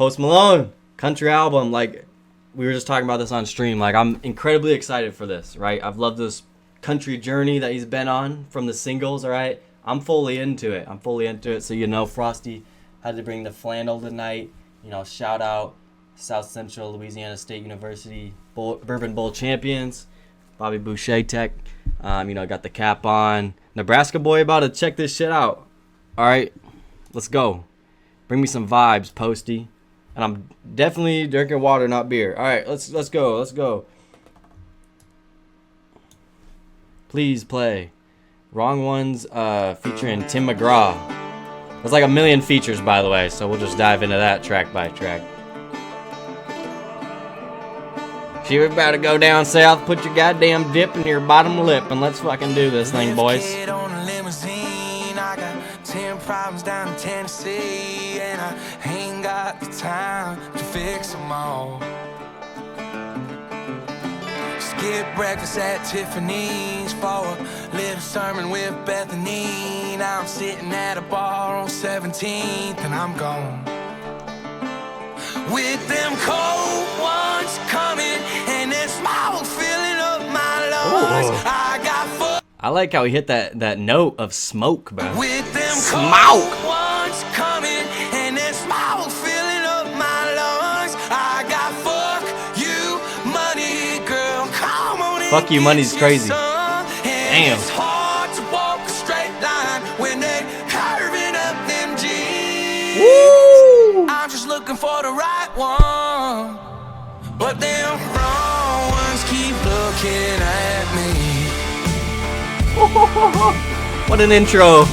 Post Malone, country album. Like, we were just talking about this on stream. Like, I'm incredibly excited for this, right? I've loved this country journey that he's been on from the singles, all right? I'm fully into it. So, you know, Frosty had to bring the flannel tonight. You know, shout out South Central Louisiana State University Bourbon Bowl champions, Bobby Boucher Tech. You know, got the cap on. Nebraska boy about to check this shit out. All right, let's go. Bring me some vibes, Posty. And I'm definitely drinking water, not beer. All right, let's go. Please play. Wrong Ones featuring Tim McGraw. There's like a million features, by the way, so we'll just dive into that track by track. She was about to go down south, put your goddamn dip in your bottom lip, and let's fucking do this thing, boys. I got 10 problems down in Tennessee, and I ain't got the time to fix them all. Skip breakfast at Tiffany's for a little sermon with Bethany. Now I'm sitting at a bar on 17th, and I'm gone. With them cold ones coming, and this smoke filling up my lungs. Ooh. I got I like how he hit that note of smoke, bro. with them Smoke. cold ones coming, and this smoke filling up my lungs. I got fuck you money, girl. Come on in. Fuck you money's crazy. Damn. It's hard to walk a straight line when they curving up them jeans. Woo! I'm just looking for the right one, but them wrong ones keep looking at me. What an intro.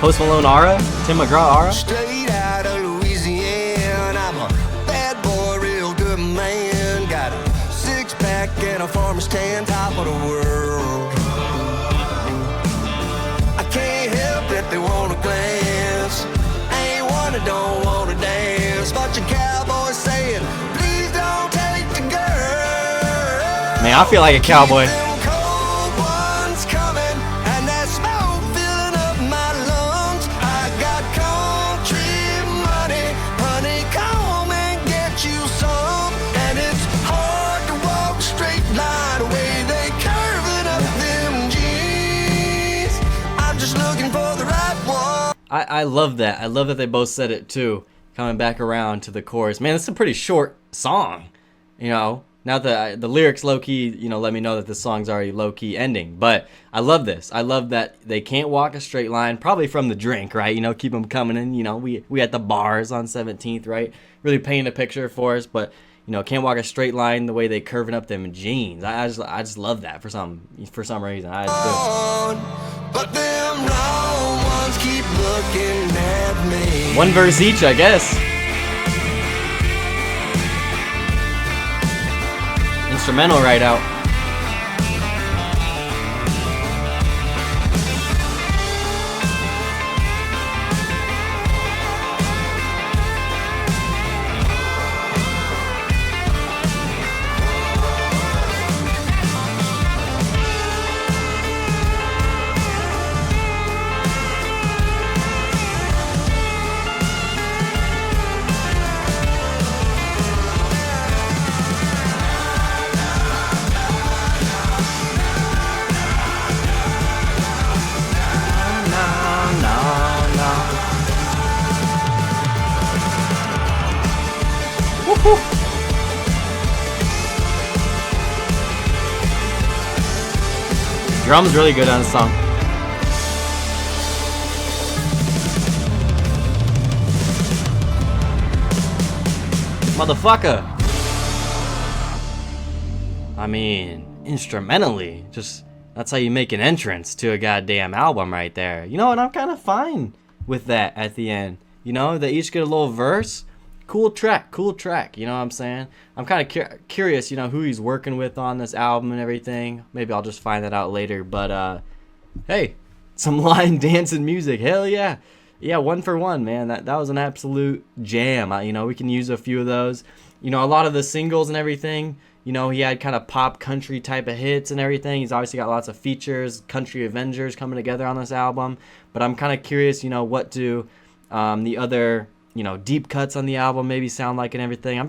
Post Malone Ara? Tim McGraw Ara? Straight out of Louisiana, I'm a bad boy, real good man. Got a six-pack and a farmer's tan, top of the world. I can't help it, they want a glance. Ain't one that don't want to dance. Bunch of cowboys saying, please don't take the girl. Man, I feel like a cowboy. Them cold ones coming, and that smoke filling up my lungs. I got country money, honey, come and get you some. And it's hard to walk a straight line the way they curving up them jeans. I'm just looking for the right one. I love that. I love that they both said it too. Coming back around to the chorus. Man, it's a pretty short song. You know, now that the lyrics low-key, you know, let me know that this song's already low-key ending. But I love this. I love that they can't walk a straight line, probably from the drink, right? You know, keep them coming in. You know, we at the bars on 17th, right? Really painting a picture for us. But, you know, can't walk a straight line the way they curving up them jeans. I just love that for some reason. I just do. But them wrong ones keep looking at me. One verse each, I guess. Instrumental right out. Drum's really good on the song. Motherfucker. I mean, instrumentally, just that's how you make an entrance to a goddamn album right there. You know, and I'm kind of fine with that at the end. You know, they each get a little verse. Cool track, you know what I'm saying? I'm kind of curious, you know, who he's working with on this album and everything. Maybe I'll just find that out later, but hey, some line dancing music, hell yeah. Yeah, 1 for 1, man. That was an absolute jam. You know, we can use a few of those. You know, a lot of the singles and everything, You know, he had kind of pop country type of hits and everything. He's obviously got lots of features, country Avengers coming together on this album. But I'm kind of curious, you know, what do the other, you know, deep cuts on the album maybe sound like and everything.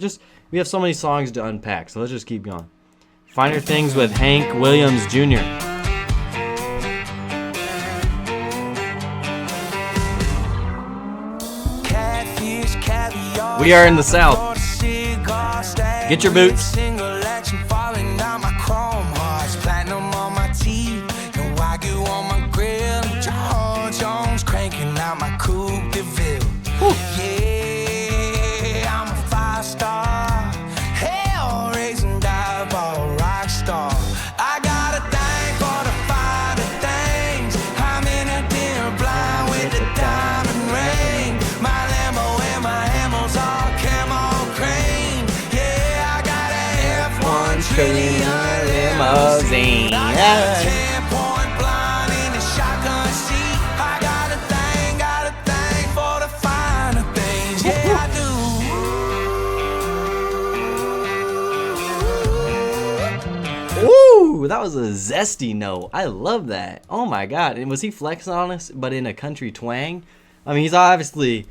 We have so many songs to unpack, so let's just keep going. Finer Things with Hank Williams Jr. We are in the South. Get your boots. Limousine. Ooh, that was a zesty note. I love that. Oh my god. And was he flexing on us, but in a country twang? I mean, he's obviously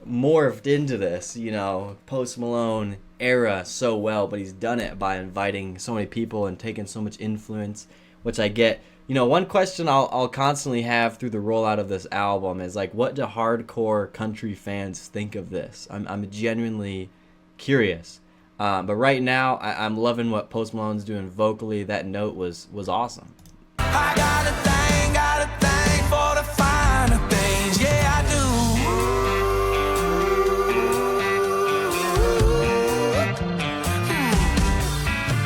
morphed into this, you know, Post Malone era so well, but he's done it by inviting so many people and taking so much influence, which I get. You know, one question I'll constantly have through the rollout of this album is like, what do hardcore country fans think of this? I'm genuinely curious. But right now, I'm loving what Post Malone's doing vocally. That note was awesome. I got a thing for the finer things, yeah I do.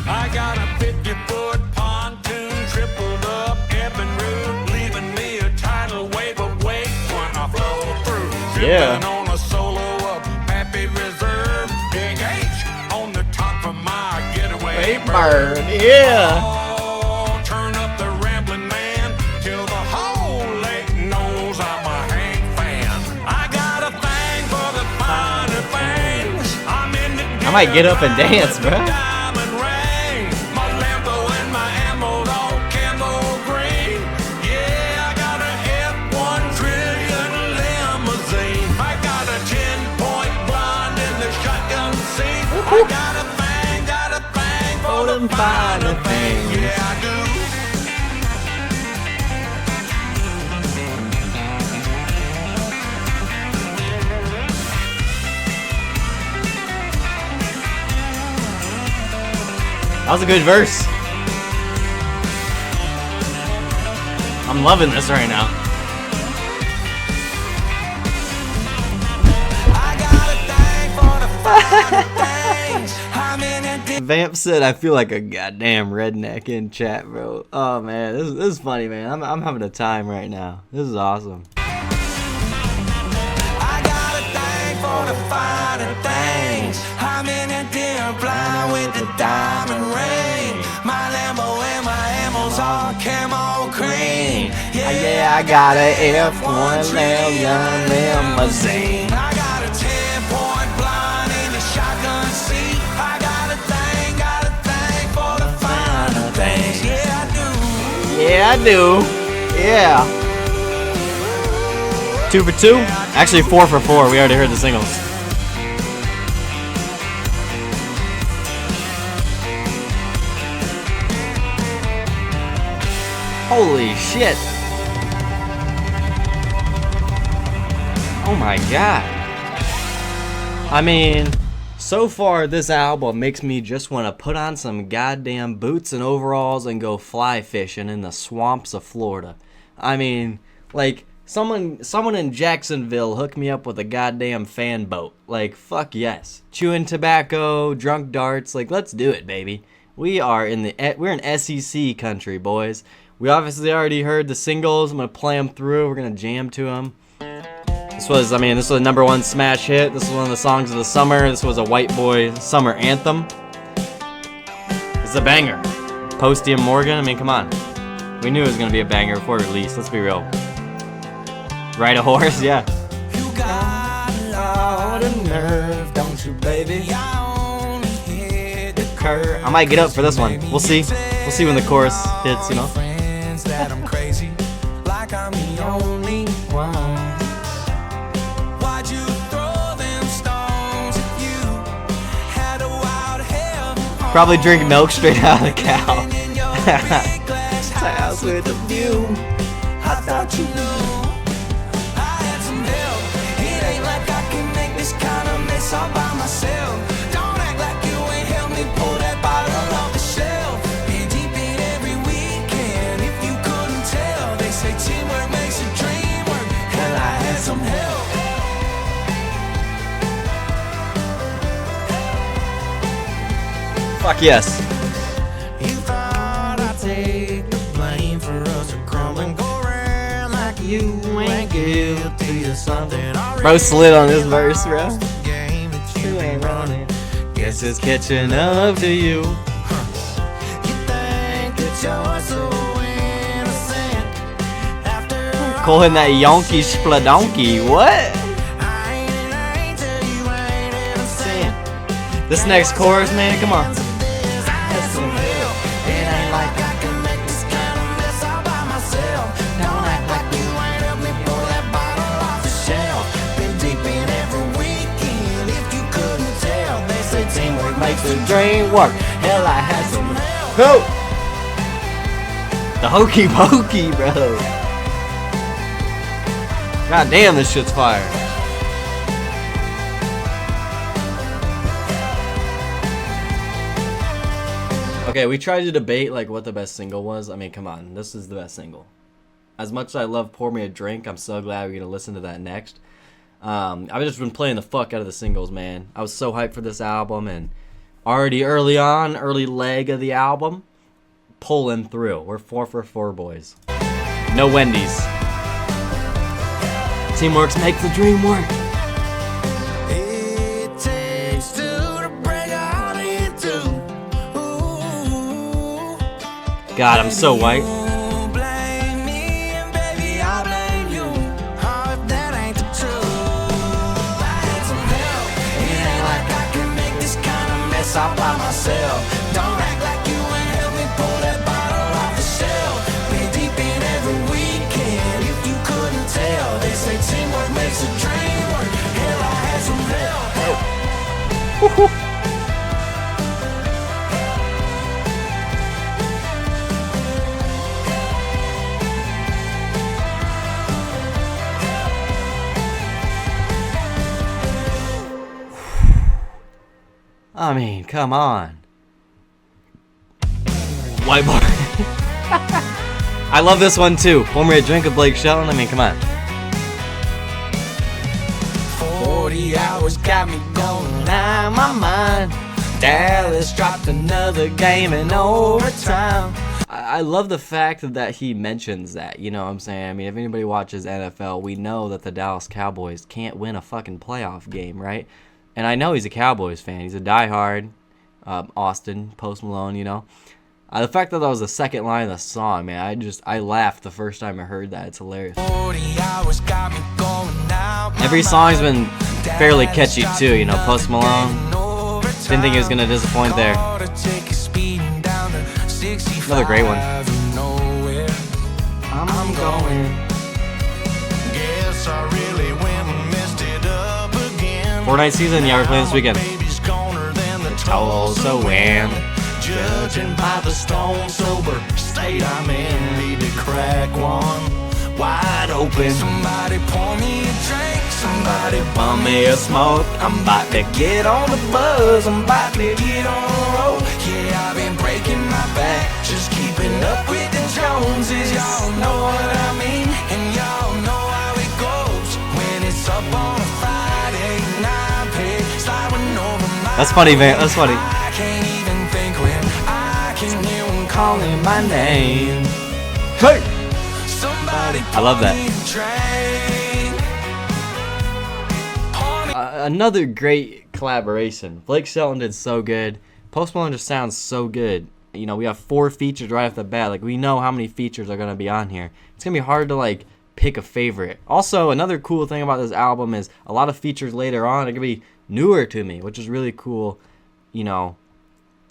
I got a 50-foot pontoon tripled up Evan route, leaving me a tidal wave of weight when I flow through. Yeah. Dripping on a solo up Happy Reserve, Big H on the top of my getaway bird. Yeah. Oh, turn up the rambling man till the whole lake knows I'm a Hank fan. I got a thing for the finer things. I'm in the I might get up and dance, bro. diamond ring. My Lambo and my ammo's all camo green. Yeah, I got a F-1 trillion limousine. I got a 10-point blonde in the shotgun seat. I got a thing for the finer things. Yeah, I do. That was a good verse. I'm loving this right now. I got a thing for the finer things. I'm in a Vamp said, I feel like a goddamn redneck in chat, bro. Oh, man. This is funny, man. I'm having a time right now. This is awesome. I got a thing for the finer things. I'm in a deer blind with the diamond ring. My Lambo and my ammo's all camo cream. Yeah, I got a F-1 limousine. I got a 10-point blonde in the shotgun seat. I got a thing for the finer things. Yeah, I do. Yeah, I do. Yeah. 2 for 2? Actually, 4 for 4. We already heard the singles. Holy shit. Oh my god. I mean, so far this album makes me just want to put on some goddamn boots and overalls and go fly fishing in the swamps of Florida. I mean, like, someone in Jacksonville hook me up with a goddamn fan boat. Like, fuck yes. Chewing tobacco, drunk darts, like, let's do it, baby. We're in SEC country, boys. We obviously already heard the singles. I'm gonna play them through. We're gonna jam to them. This was a #1 smash hit. This was one of the songs of the summer. This was a white boy summer anthem. It's a banger. Posty and Morgan, I mean, come on. We knew it was gonna be a banger before release. Let's be real. Ride a horse, yeah. You got a lot of nerve, don't you, baby? I only hit the occur. I might get up for this one. We'll see. We'll see when the chorus hits, you know. That I'm crazy, like I'm the only one. Why'd you throw them stones if you had a wild hell? Probably drink milk straight out of the cow. House with a view. I thought you knew I had some help. It ain't like I can make this kind of mess all by myself. Don't act like you ain't helped me pull that bottle off the shelf. Been deep in every weekend. If you couldn't tell, they say teamwork makes a dream work. Hell, I had some help. Fuck yes. You thought I'd take the blame for us to crumble and go around like you ain't guilty of something. Bro slid on this verse, bro. Game that you ain't running. Guess it's catching up to you. You think that you're so innocent after Cole hitting that yonky spladonkey. What? I ain't till you ain't innocent. This next chorus, man, come on. I had some help. It ain't like I can make this kind of mess all by myself. Don't act like you ain't helped me pull that bottle off the shelf. Been deep in every weekend. If you couldn't tell, they say teamwork makes the dream work. Hell, I had some help. Go! The hokey pokey, bro. God damn, this shit's fire. Okay, we tried to debate like what the best single was. I mean, come on, this is the best single. As much as I love Pour Me a Drink, I'm so glad we're gonna listen to that next. I've just been playing the fuck out of the singles, man. I was so hyped for this album, and already early leg of the album, pulling through. We're 4 for 4, boys. No Wendy's. Teamwork makes the dream work. It takes two to break a heart in two. Ooh. God, I'm so white. You blame me and baby I blame you. Oh, if that ain't the truth. I had some help. It ain't like I can make this kind of mess all by myself. Don't act like you ain't helped me pull that bottle off the shelf. Been deep in every weekend. If you couldn't tell, they say teamwork makes a dream work. Hell, I had some help. I mean, come on. White boy. I love this one too. Pour Me a Drink of Blake Shelton. I mean, come on. 40 hours got me going out of my mind. Dallas dropped another game in overtime. I love the fact that he mentions that. You know what I'm saying? I mean, if anybody watches NFL, we know that the Dallas Cowboys can't win a fucking playoff game, right? And I know he's a Cowboys fan. He's a diehard. Austin, Post Malone, you know. The fact that was the second line of the song, man, I laughed the first time I heard that. It's hilarious. 40 hours got me going out my Every song's been mind. fairly catchy too, you know. Post Malone, didn't think he was gonna disappoint there. Another great one. I'm going. Guess I really went and messed it up again. Fortnite season, yeah, we're playing this weekend. Baby's goner than the Toll, so when. Judging by the stone sober state I'm in, need to crack one wide open. Somebody pour me a drink, somebody bum me a smoke. I'm about to get on the buzz, I'm about to get on the road. Yeah, I've been breaking my back, just keeping up with the Joneses. Y'all know what I mean, and y'all know how it goes when it's up on a Friday night. Pay sliding over my That's funny, man. That's funny. I can't even think when I can hear him calling my name. Hey! Somebody I love that. that. Another great collaboration. Blake Shelton did so good. Post Malone just sounds so good. You know, we have 4 features right off the bat. Like, we know how many features are going to be on here. It's going to be hard to, like, pick a favorite. Also, another cool thing about this album is a lot of features later on are going to be newer to me, which is really cool. You know,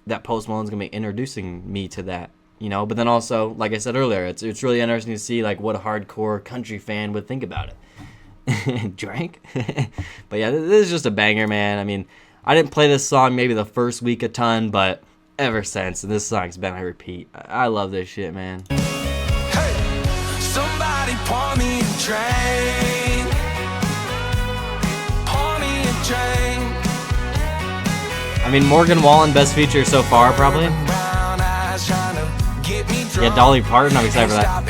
that Post Malone's gonna be introducing me to that, you know. But then also, like I said earlier, it's really interesting to see like what a hardcore country fan would think about it. Drank. But yeah, this is just a banger, man. I mean, I didn't play this song maybe the first week a ton, but ever since, and this song's been on repeat. I love this shit, man. Hey, somebody pour me a drink. Pour me a drink. I mean, Morgan Wallen, best feature so far, probably. Yeah, Dolly Parton, I'm excited for that.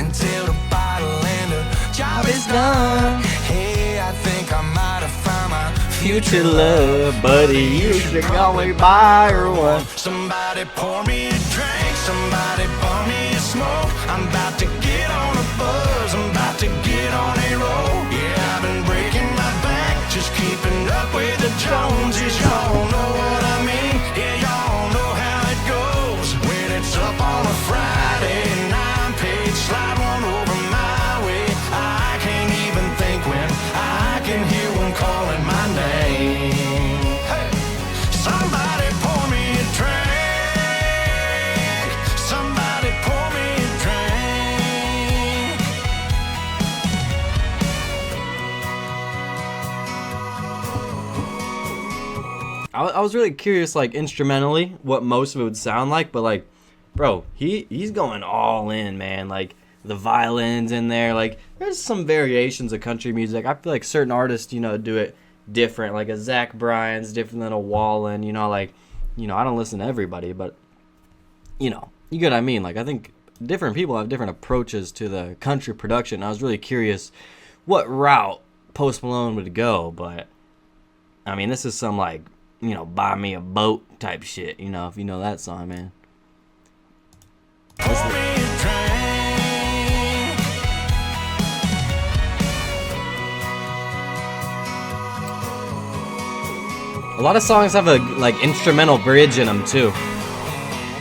Job is done. Hey, I think I might have found my Future love, buddy, you should only buy her one. Somebody pour me a drink, somebody pour me a smoke. I'm about to get on a buzz, I'm about to get on a roll. Yeah, I've been breaking my back, just keeping up with the Joneses. Y'all know what I mean? Yeah, y'all know how it goes. When it's up on a Friday and I'm paid, slide one over my way. I can't even think when I can hear one calling my name. Hey, somebody pour me a drink. Somebody pour me a drink. I was really curious, like, instrumentally, what most of it would sound like, but, like, bro, he's going all in, man. Like, the violins in there, like, there's some variations of country music. I feel like certain artists, you know, do it different. Like, a Zach Bryan's different than a Wallen, you know, like, you know, I don't listen to everybody, but, you know, you get what I mean. Like, I think different people have different approaches to the country production. I was really curious what route Post Malone would go, but, I mean, this is some, like, you know, buy me a boat type shit, you know, if you know that song, man. Pour me a drink. A lot of songs have a, like, instrumental bridge in them, too.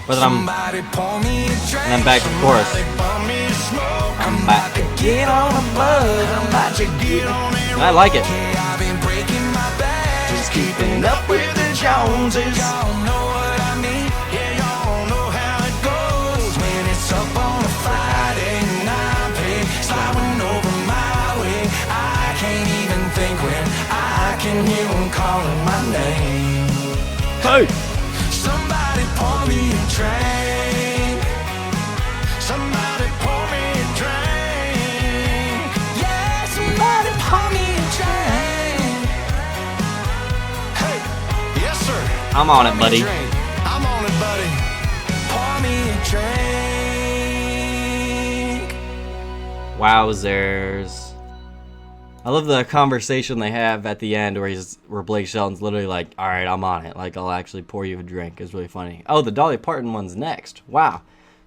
But then Somebody pour me a drink. and then back to chorus. Somebody pour me a smoke. I'm back. Get on a buzz, I'm about to get on a roll. I like it. Yeah, I've been breaking my back, just keeping up with the Joneses. Y'all know what I mean? Yeah, y'all know how it goes. When it's up on a Friday night, babe, sliding over my way. I can't even think when I can hear them calling my name. Hey! Somebody pour me a drink. Somebody pour me a drink. Yeah, somebody pour me a drink. Hey, yes sir. I'm on it, Pour me a buddy. drink. I'm on it, buddy. Pour me a drink. Wowzers. I love the conversation they have at the end where Blake Shelton's literally like, all right, I'm on it. Like, I'll actually pour you a drink. It's really funny. Oh, the Dolly Parton one's next. Wow.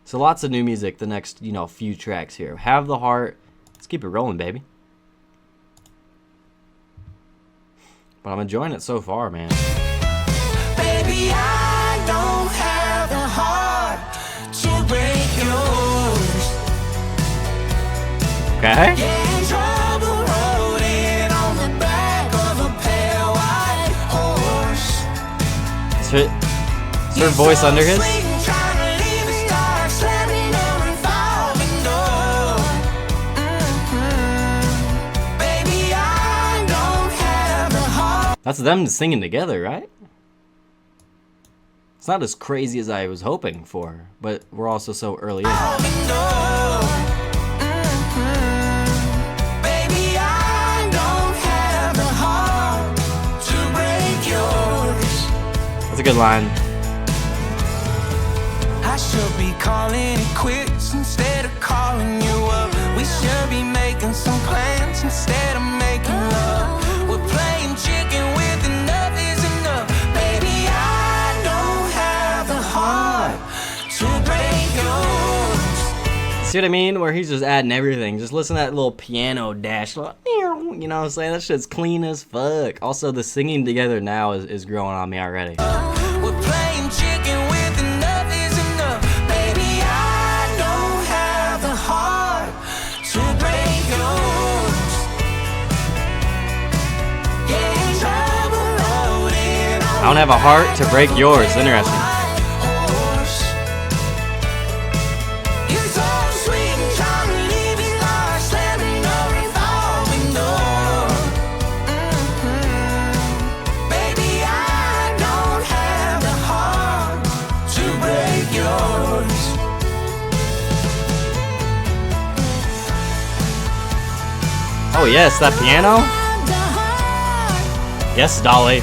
So lots of new music the next, you know, few tracks here. Have the Heart. Let's keep it rolling, baby. But I'm enjoying it so far, man. Baby, I don't have the heart to break yours. Okay? Getting trouble rolling on the back of a pale white horse. Is her voice under his? That's them singing together, right? It's not as crazy as I was hoping for, but we're also so early in. That's a good line. I should be calling it quits instead of calling you up. We should be making some plans instead of making love. We're playing chicken with enough is enough. Baby, I don't have the heart to break yours. See what I mean? Where he's just adding everything. Just listen to that little piano dash. You know what I'm saying? That shit's clean as fuck. Also, the singing together now is growing on me already. We're playing chicken with enough is enough. Baby, I don't have the heart to break yours. I don't have a heart to break yours. Interesting. Oh yes, that piano. Yes, Dolly.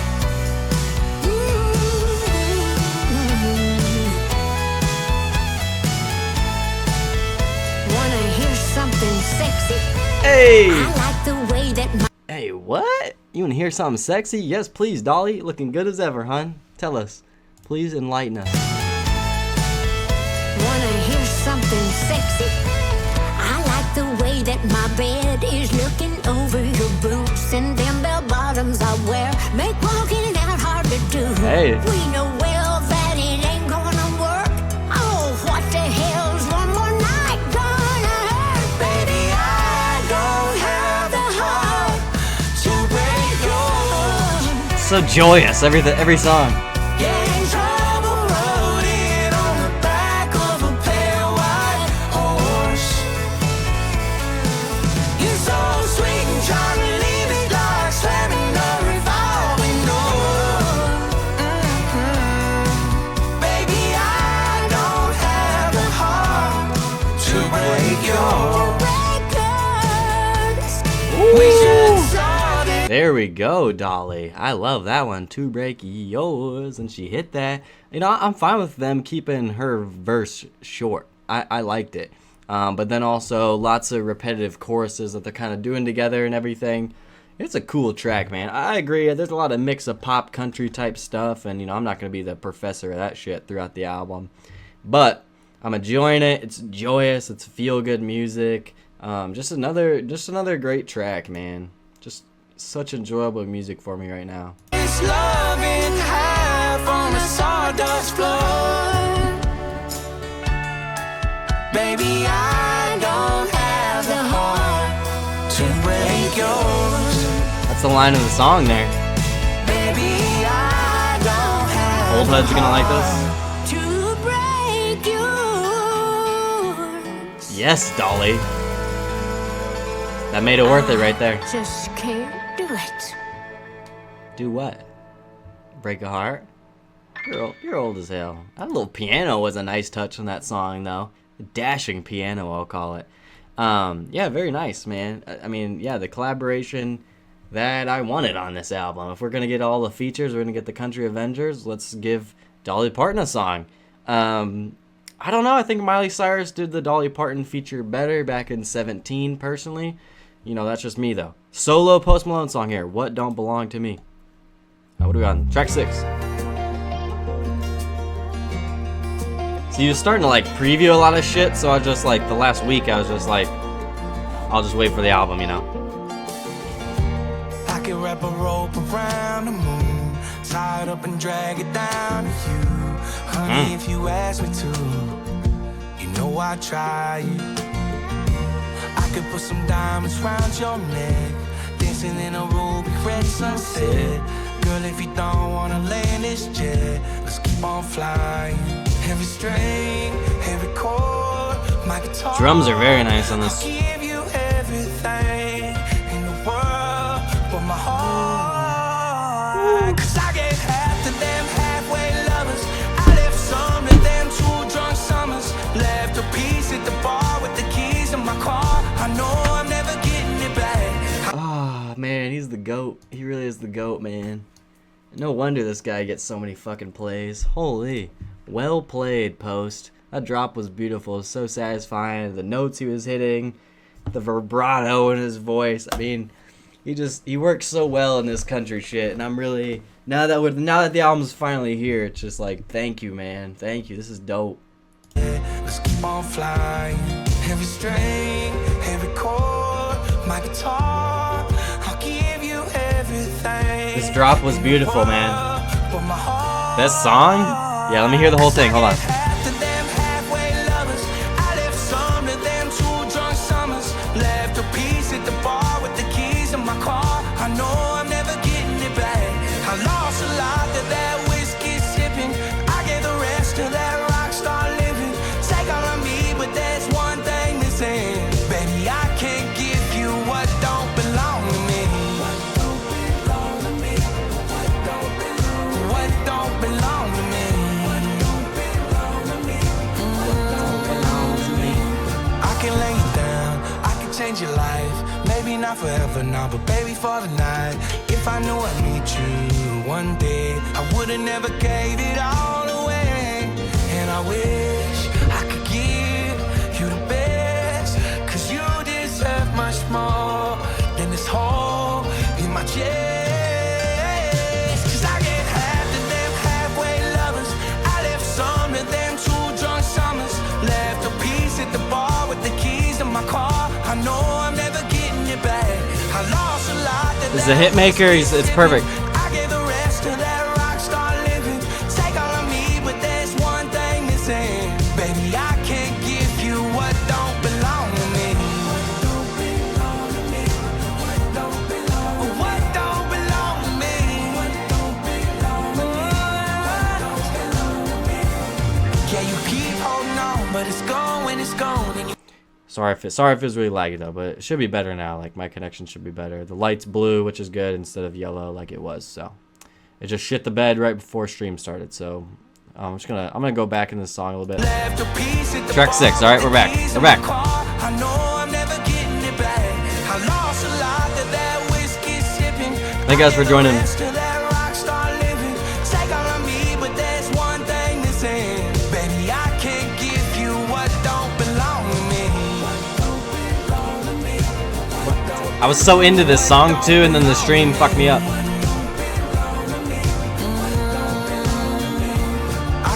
Wanna hear something sexy? Hey. I like the way that my Hey, what? You wanna hear something sexy? Yes, please, Dolly. Looking good as ever, hun. Tell us. Please enlighten us. wanna hear something sexy? I like the way that my bed is looking over your boots and them bell bottoms I wear make walking out hard to do. Hey. We know well that it ain't gonna work. Oh, what the hell's one more night gonna hurt? Baby, I don't have the heart to break yours. So joyous, every song. Getting trouble loaded on the back of a pale white horse. You're so sweet and charming, leave it like slamming a revolving door. Baby, I don't have the heart to break yours. We should start it. There we go, Dolly. I love that one. To break yours, and she hit that. You know, I'm fine with them keeping her verse short. I liked it. But then also lots of repetitive choruses that they're kind of doing together and everything. It's a cool track, man. I agree. There's a lot of mix of pop country type stuff, and you know, I'm not gonna be the professor of that shit throughout the album. But I'm enjoying it. It's joyous. It's feel good music. Just another great track, man. Just such enjoyable music for me right now. It's love in half on a sawdust floor. Baby, I don't have the heart to break yours. That's the line of the song there. Baby, I don't have Old heads are gonna like this. to break yours. Yes, Dolly. That made it worth it right there. Just can't do it. Do what? Break a heart? You're old as hell. That little piano was a nice touch on that song, though. A dashing piano, I'll call it. Yeah, very nice, man. I mean, yeah, the collaboration that I wanted on this album. If we're gonna get all the features, we're gonna get the Country Avengers. Let's give Dolly Parton a song. I don't know. I think Miley Cyrus did the Dolly Parton feature better back in 17, personally. You know, that's just me, though. Solo Post Malone song here. What Don't Belong to Me. What do we got on track 6? So you was starting to like preview a lot of shit, so I was just like, the last week I was just like, I'll just wait for the album, you know. I could wrap a rope around the moon, tie it up and drag it down to you. Honey, if you ask me to, you know I try it. I could put some diamonds round your neck, dancing in a ruby red sunset. Girl, if you don't wanna land this jet, let's keep on flying. Every string, every chord, my guitar. Drums are very nice on this. I'll give you everything in the world but my heart. 'Cause I gave half to them halfway lovers. I left some to them 2 drunk summers. Left a piece at the bar with the keys in my car. I know I'm never getting it back. Oh, man, he's the GOAT. He really is the GOAT, man. No wonder this guy gets so many fucking plays. Holy. Well played, Post. That drop was beautiful. It was so satisfying. The notes he was hitting, the vibrato in his voice. I mean, he works so well in this country shit. And I'm really, now that the album's finally here, it's just like, thank you, man. Thank you. This is dope. Let's keep on flying. Every string, every chord, my guitar. I'll give you everything. This drop was beautiful, man. But my heart. This song? Yeah, let me hear the whole thing. Hold on. Half to them halfway lovers. I left some to them 2 drunk summers. Left a piece at the bar with the keys in my car. I know I'm never getting it back. I lost a lot to that whiskey sipping. I gave the rest to that rock star living. Take all of me, but there's one thing missing. Baby, I can't give you what don't belong to me. What don't belong to me? What don't belong to me? What don't belong to me? What don't belong to me? What don't belong to me? I can lay you down, I can change your life. Maybe Maybe not forever now, but baby for the night. If I knew I'd meet you one day, I would've never gave it all away. And I wish I could give you the best, 'cause you deserve much more than this hole in my chest. 'Cause I gave half to them halfway lovers, I left some to them 2 drunk summers, left a piece at the bar with the keys to my car. I know I'm never getting it back. I lost a lot. This is a hit maker. It's perfect. I gave the rest to that rock star living. Take all of me, but there's one thing missing. Baby, I can't give you what don't belong to me. What don't belong to me? What don't belong? What don't belong to me? What don't belong to me? What don't belong to me? Yeah, you keep holding on, but it's gone when it's gone. And you Sorry if it's really laggy though, but it should be better now. Like my connection should be better. The light's blue, which is good, instead of yellow like it was. So it just shit the bed right before stream started. So I'm gonna go back in this song a little bit. Track 6. All right, we're back. We're back. I know I'm never getting it back. I lost a lot to that whiskey sipping. Thank you guys for joining. Take all of me, but there's one thing missing. Baby, I can't give you what don't belong to me. I was so into this song too, and then the stream fucked me up. I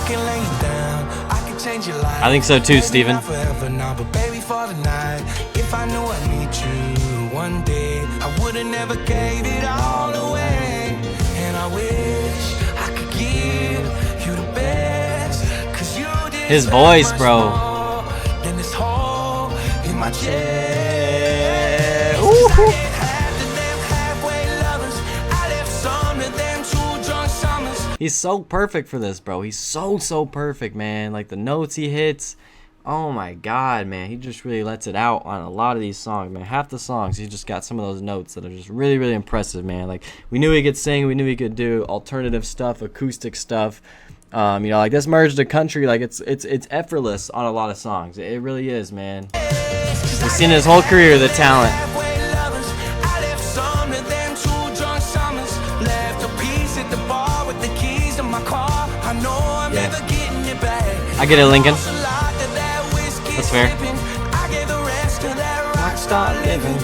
can lay you down, I can change your life. I think so too, Steven. Not forever now, but baby for the night. If I knew I'd meet you one day, I would've never gave it all away. And I wish I could give you the best, 'cause you did His voice, bro. than this hole in my chest. He's so perfect for this, bro. He's so perfect, man. Like the notes he hits. Oh my god, man. He just really lets it out on a lot of these songs, man. Half the songs, he just got some of those notes that are just really impressive, man. Like we knew he could sing, we knew he could do alternative stuff, acoustic stuff. You know, like this merged to country, like it's effortless on a lot of songs. It really is, man. We've seen his whole career, the talent. I get it, Lincoln. That's fair. Rockstar living.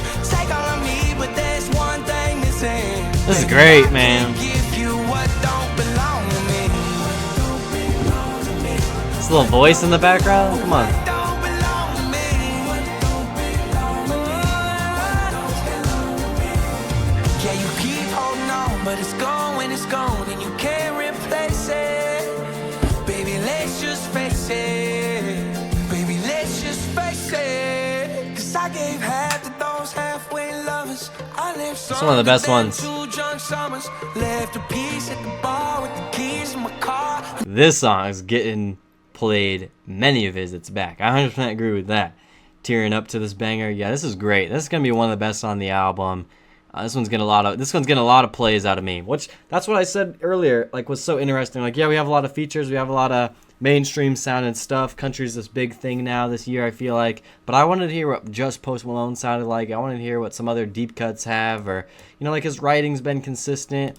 This is great, man. This little voice in the background. Come on. Yeah, you keep holding on, but it's gone when it's gone, and you can't replace it. Baby, let's just face it. Baby, let's just face it. 'Cause I gave half to those halfway lovers. I left some It's one of the best ones. 2 drunk summers. Left a piece at the bar with the keys in my car. This song is getting played many visits back. I 100% agree with that. Tearing up to this banger. Yeah, this is great. This is gonna be one of the best on the album. This one's getting a lot of plays out of me. That's what I said earlier. Like, was so interesting. Like, yeah, we have a lot of features. We have a lot of mainstream sounding stuff. Country's this big thing now this year, I feel like. But I wanted to hear what just Post Malone sounded like. I wanted to hear what some other deep cuts have, or like his writing's been consistent.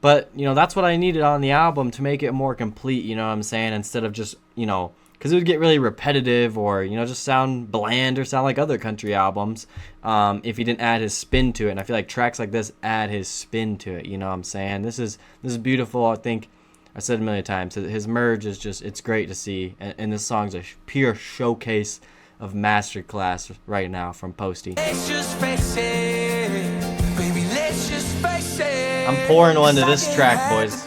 But that's what I needed on the album to make it more complete. You know what I'm saying? Instead of just because it would get really repetitive, or just sound bland, or sound like other country albums if he didn't add his spin to it. And I feel like tracks like this add his spin to it. You know what I'm saying? This is beautiful. I think I said it a million times. His merge is it's great to see, and this song's a pure showcase of masterclass right now from Posty. Let's just face it. Baby, let's just face it. I'm pouring one to this track, boys.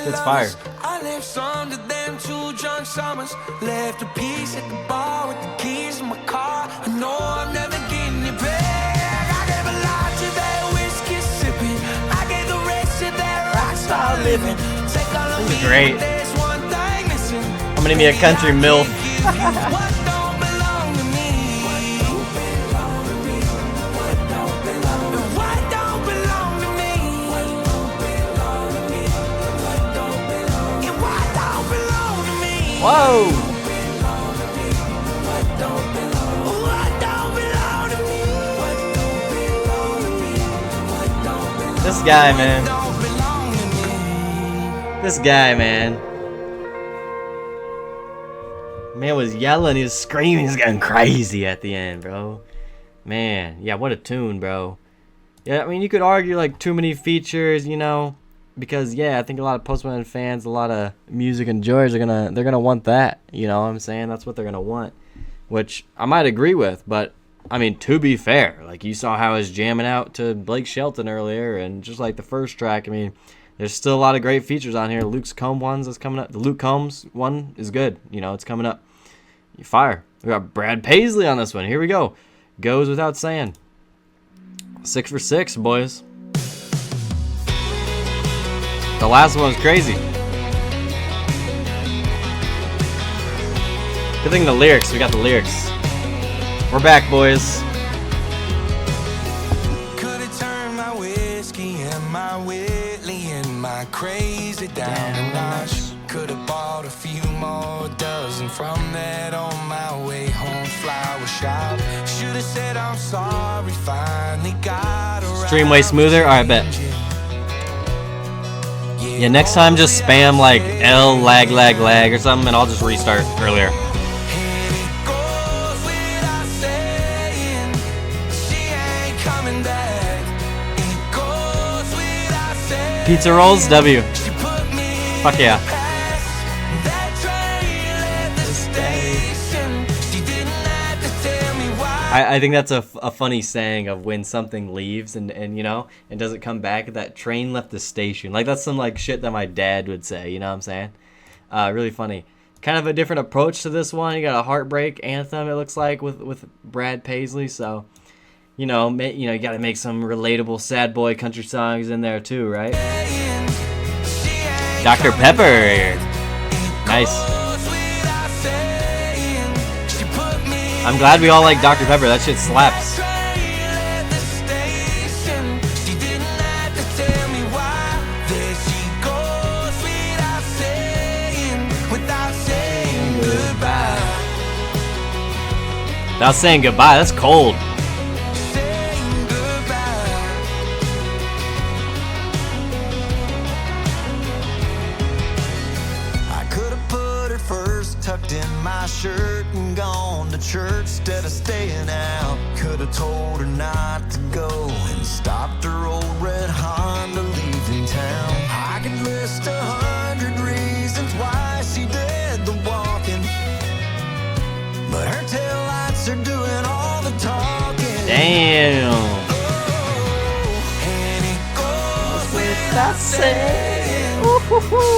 It's fire. I left some to them 2 drunk summers. Left a piece at the bar with the keys in my car. I know I'm never getting it back. I gave a lot to that whiskey sipping. I gave the rest to that rockstar living. Take all of me, great. but there's one thing missing. I'm gonna be a country MILF. What don't belong to me? What don't belong to me? What don't belong to me? What don't belong to me? Yeah, what don't belong to me? Whoa! What don't belong to me? What don't belong to me? This guy, man. This guy, man. Man was yelling, he was screaming, he was getting crazy at the end, bro. Man, yeah, what a tune, bro. Yeah, I mean, you could argue, like, too many features, you know, because, yeah, I think a lot of Post Malone fans, a lot of music enjoyers they're gonna want that, you know what I'm saying? That's what they're gonna want, which I might agree with, but, I mean, to be fair, like, you saw how I was jamming out to Blake Shelton earlier, and just like the first track, I mean, there's still a lot of great features on here. Luke Combs is coming up. The Luke Combs one is good, you know, it's coming up. Fire. We got Brad Paisley on this one. Here we go. Goes without saying. 6 for 6, boys. The last one was crazy. Good thing the lyrics. We got the lyrics. We're back, boys. Could have turned my whiskey and my Whitley and my crazy down a notch. Could have bought a few more dozen from that on my way home flower shop. Should have said I'm sorry, finally got around. Stream way smoother? Alright, bet. Yeah, next time just spam like L lag or something and I'll just restart earlier. Pizza rolls, W. Fuck yeah. I think that's a funny saying of when something leaves and you know, and doesn't come back. That train left the station. Like, that's some like shit that my dad would say, you know what I'm saying? Really funny. Kind of a different approach to this one. You got a heartbreak anthem, it looks like, with Brad Paisley. So, you know, you got to make some relatable sad boy country songs in there too, right? Dr. Pepper. Nice. I'm glad we all like Dr. Pepper. That shit slaps. Without saying goodbye, that's cold. I could have put her first tucked in my shirt and gone to church instead of staying out. Could have told her not to go and stopped her old red Honda leaving town. I could list 100 reasons why she did the walking, but her taillights are doing all the talking. Damn. Oh, and it goes without saying,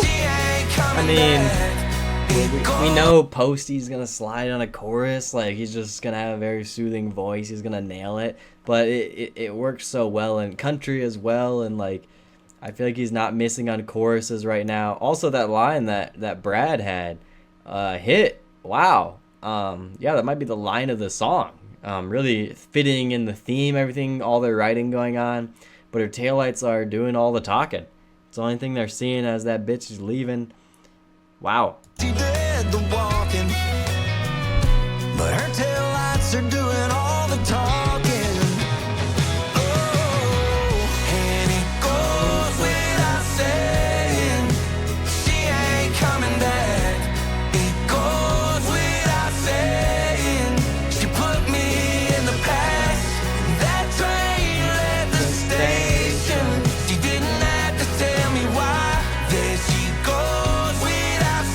she ain't coming I mean, back. we know Posty's gonna slide on a chorus. Like, he's just gonna have a very soothing voice. He's gonna nail it. But it works so well in country as well. And like, I feel like he's not missing on choruses right now. Also, that line that Brad had hit. Wow. Yeah, that might be the line of the song. Really fitting in the theme, everything, all their writing going on. But her taillights are doing all the talking. It's the only thing they're seeing as that bitch is leaving. Wow. She did the walking, but her taillights are doing all the talking. Oh, and it goes without saying, she ain't coming back. It goes without saying, she put me in the past. That train left the station. She didn't have to tell me why. There she goes without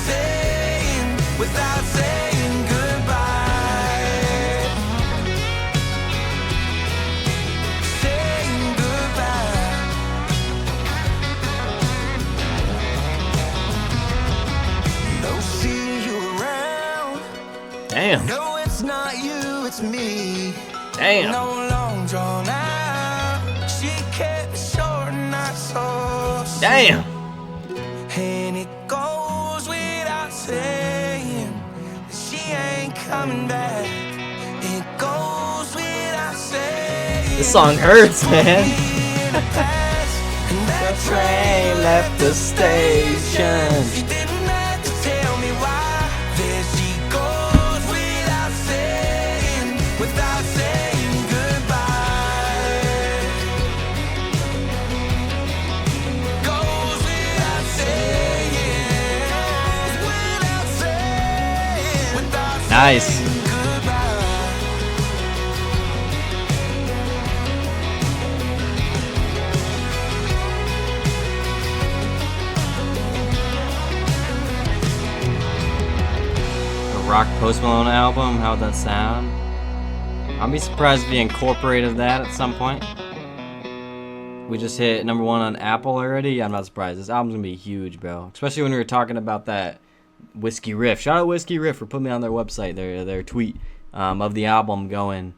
saying goodbye. Saying goodbye. No, see you around. Damn. No, it's not you, it's me. Damn. No long drawn out. She kept it short and not so sweet. Damn. And it goes without saying, she ain't coming back. It goes without saying. This song hurts, man. The train left the station. She didn't have to tell me why. There she goes without saying goodbye. Nice. A rock Post Malone album, how'd that sound? I'll be surprised if he incorporated that at some point. We just hit #1 on Apple already. Yeah, I'm not surprised. This album's gonna be huge, bro. Especially when we were talking about that Whiskey Riff. Shout out Whiskey Riff for putting me on their website, their tweet of the album going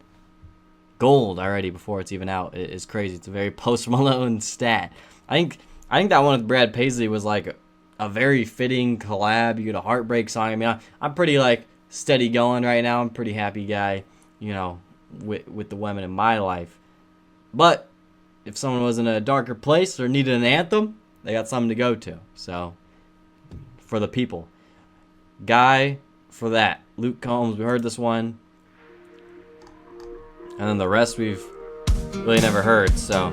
gold already before it's even out. It's crazy. It's a very Post Malone stat. I think that one with Brad Paisley was like a very fitting collab. You get a heartbreak song. I mean, I'm pretty like steady going right now. I'm a pretty happy guy, you know, with the women in my life. But if someone was in a darker place or needed an anthem, they got something to go to. So, for the people. Guy for that. Luke Combs, we heard this one. And then the rest we've really never heard, so.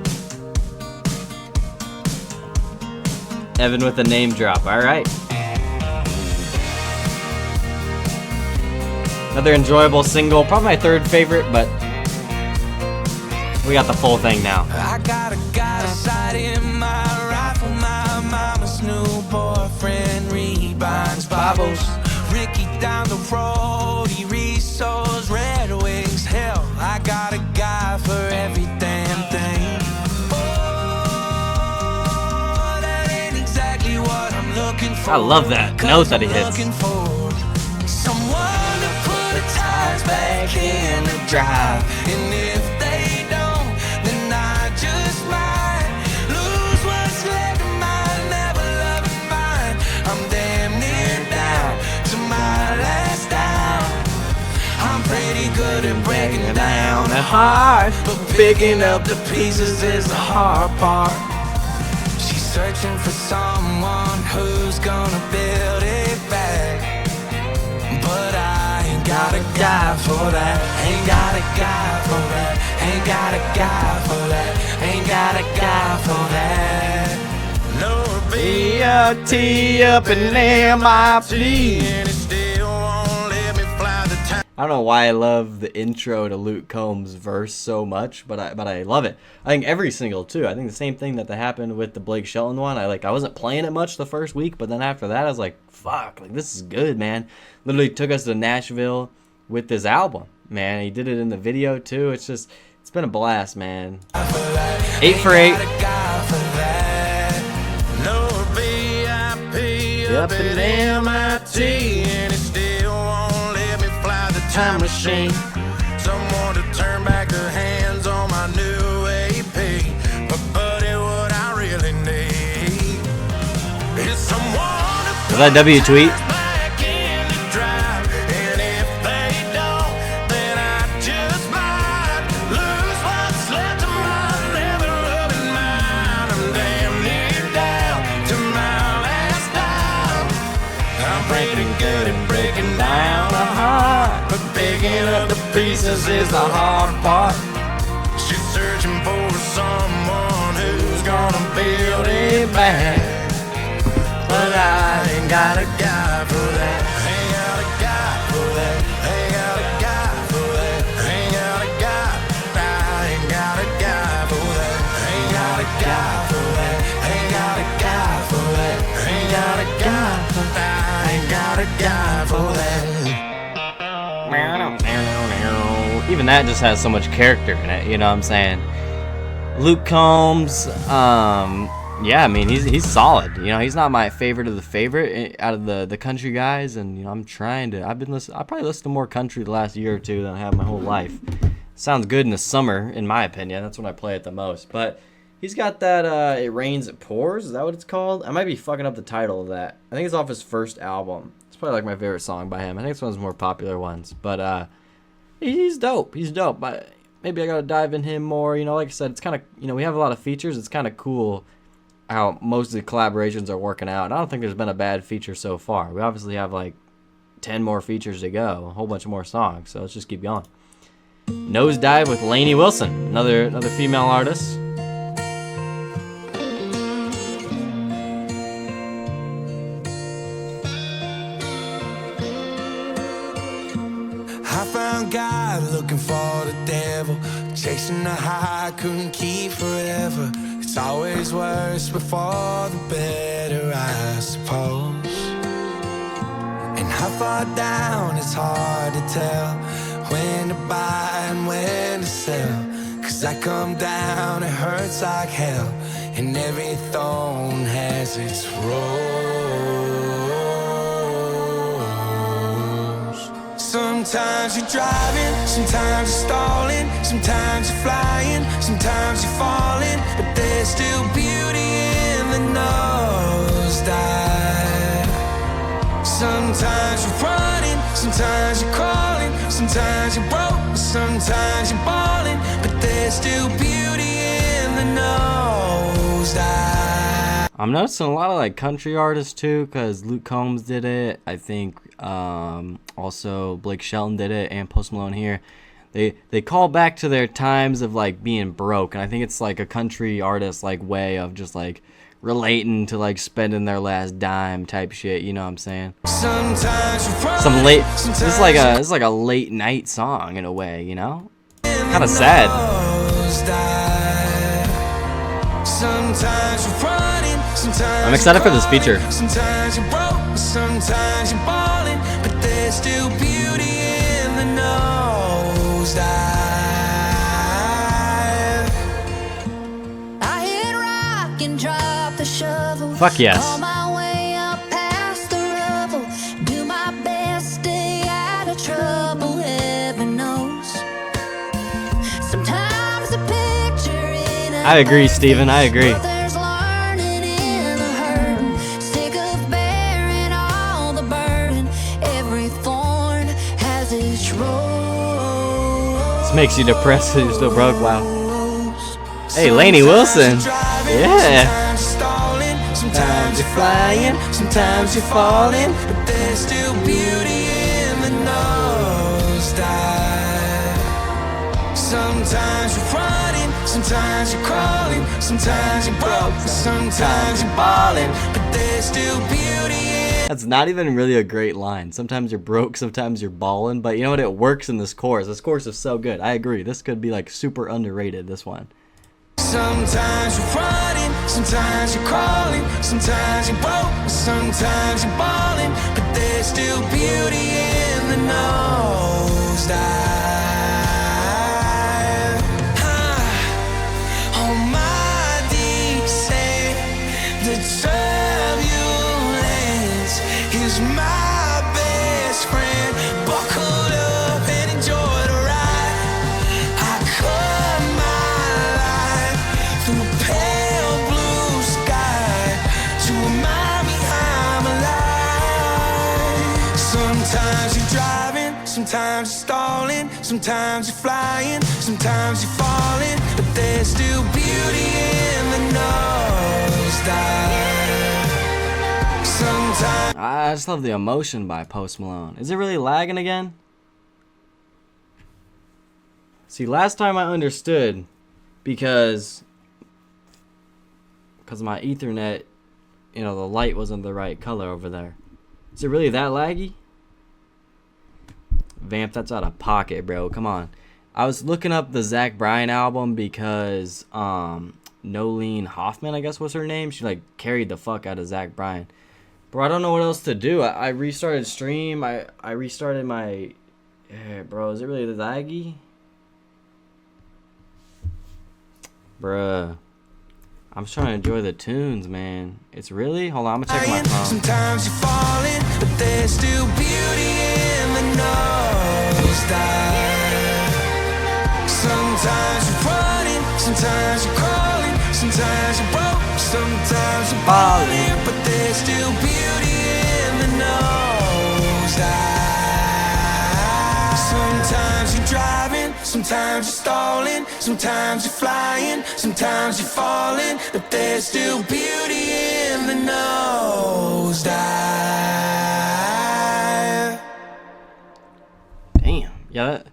Evan with a name drop, alright. Another enjoyable single, probably my third favorite, but we got the full thing now. I got a sight in my rifle, my mama's new boyfriend rebinds Bibles. Ricky down the road, he reads those Red Wings. Hell, I got a guy for every damn thing. Oh, that ain't exactly what I'm looking for. I love that note that he hits. Looking for someone to put the tires back in the drive, and if they don't, then I just might lose what's left of my never-loving mind. I'm damn near down to my last down. I'm pretty good at breaking down a heart, but picking up the pieces is the hard part. She's searching for someone who's gonna build it back, but I ain't got a guy for that. Ain't got a guy for that. Ain't got a guy for that. Ain't got a guy for that. No B-O-T up in M-I-P. And it still won't let me fly the time. I don't know why I love the intro to Luke Combs' verse so much, but I love it. I think every single too. I think the same thing that happened with the Blake Shelton one. I wasn't playing it much the first week, but then after that I was like, fuck, like this is good, man. Literally took us to Nashville with this album, man. He did it in the video too. It's been a blast, man. 8 for 8. Up in MIT, and it still won't let me fly the time machine. Someone to turn back the hands on my new AP. But buddy, what I really need is someone to Was that W tweet? back in the drive. And if they don't, then I just might lose what's left of my never-loving mind. I'm damn near down to my last dime. I'm pretty good at breaking down a heart, but picking up the pieces is the hard part. She's searching for someone who's gonna build it back, but I ain't got a guy for that. Ain't got a guy for that. Ain't got a guy for that. Ain't got a guy. I ain't got a guy for that. Ain't got a guy for that. Ain't got a guy for that. Ain't got a guy for that. I ain't got a guy for that. Even that just has so much character in it, you know what I'm saying? Luke Combs, yeah, I mean, he's solid. You know, he's not my favorite of the favorite out of the country guys, and you know, I probably listened to more country the last year or two than I have my whole life. Sounds good in the summer, in my opinion. That's when I play it the most. But he's got that It Rains, It Pours. Is that what it's called? I might be fucking up the title of that. I think it's off his first album. It's probably like my favorite song by him. I think it's one of his more popular ones. But he's dope. He's dope. But maybe I gotta dive in him more. You know, like I said, it's kind of, you know, we have a lot of features. It's kind of cool how most of the collaborations are working out. I don't think there's been a bad feature so far. We obviously have like 10 more features to go, a whole bunch of more songs. So let's just keep going. Nosedive with Lainey Wilson, another female artist. my God, looking for the devil. Chasing the high, couldn't keep forever. It's always worse before the better, I suppose. And how far down, it's hard to tell when to buy and when to sell. Cause I come down, it hurts like hell, and every thorn has its rose. Sometimes you're driving, sometimes you're stalling, sometimes you're flying, sometimes you're falling, but there's still beauty in the nosedive. Sometimes you're running, sometimes you're crawling, sometimes you're broke, sometimes you're balling, but there's still beauty in the nosedive. I'm noticing a lot of like country artists too, because Luke Combs did it. I think also Blake Shelton did it, and Post Malone here. They call back to their times of like being broke, and I think it's like a country artist like way of just like relating to like spending their last dime type shit, you know what I'm saying? Sometimes you're running, Some late, this sometimes is like a late night song in a way, you know? Kind of sad. Sometimes you're running, sometimes I'm excited for this feature. Sometimes you're broke, sometimes you're balling, but there's still beauty in the nosedive. I hit rock and drop the shovel. Fuck yes. On my way up past the rubble. Do my best, stay out of trouble, heaven knows. Sometimes a picture in a I agree, Steven, I agree. but there's learning in the hurting. Sick of bearing all the burden. Every thorn has its rose. This makes you depressed because you're still broke, wow. Hey, Lainey Wilson. Yeah. Sometimes you're flying, sometimes you're falling, but there's still beauty in the nosedive. Sometimes you're running, sometimes you're crawling, sometimes you're broke, sometimes you're balling, but there's still beauty in. That's not even really a great line. Sometimes you're broke, sometimes you're balling, but you know what? It works in this chorus. This chorus is so good. I agree. This could be like super underrated, this one. Sometimes you're running, sometimes you're crawling, sometimes you're broke, sometimes you're balling, but there's still beauty in the nosedive. On my descent, the turbulence is my best friend. Buckle up and enjoy the ride. I cut my life through a pale blue sky to remind me I'm alive. Sometimes you're driving, sometimes you're stalling, sometimes you're flying, sometimes you're falling, but there's still beauty in the nosedive. Sometimes I just love the emotion by Post Malone. Is it really lagging again? See, last time I understood because my Ethernet, you know, the light wasn't the right color over there. Is it really that laggy? Vamp, that's out of pocket, bro. Come on. I was looking up the Zach Bryan album because Nolene Hoffman, I guess was her name. She like carried the fuck out of Zach Bryan. Bro, I don't know what else to do. I restarted stream. I restarted my... Yeah, bro, is it really laggy? Bruh. I'm just trying to enjoy the tunes, man. It's really? Hold on, I'm gonna check my phone. sometimes you're falling, but there's still beauty in the nosedive. Sometimes you're running, sometimes you're crawling, sometimes you're broke, sometimes you're balling, but there's still beauty in the nosedive. Sometimes you're driving, sometimes you're stalling, sometimes you're flying, sometimes you're falling, but there's still beauty in the nosedive. Damn. Yeah,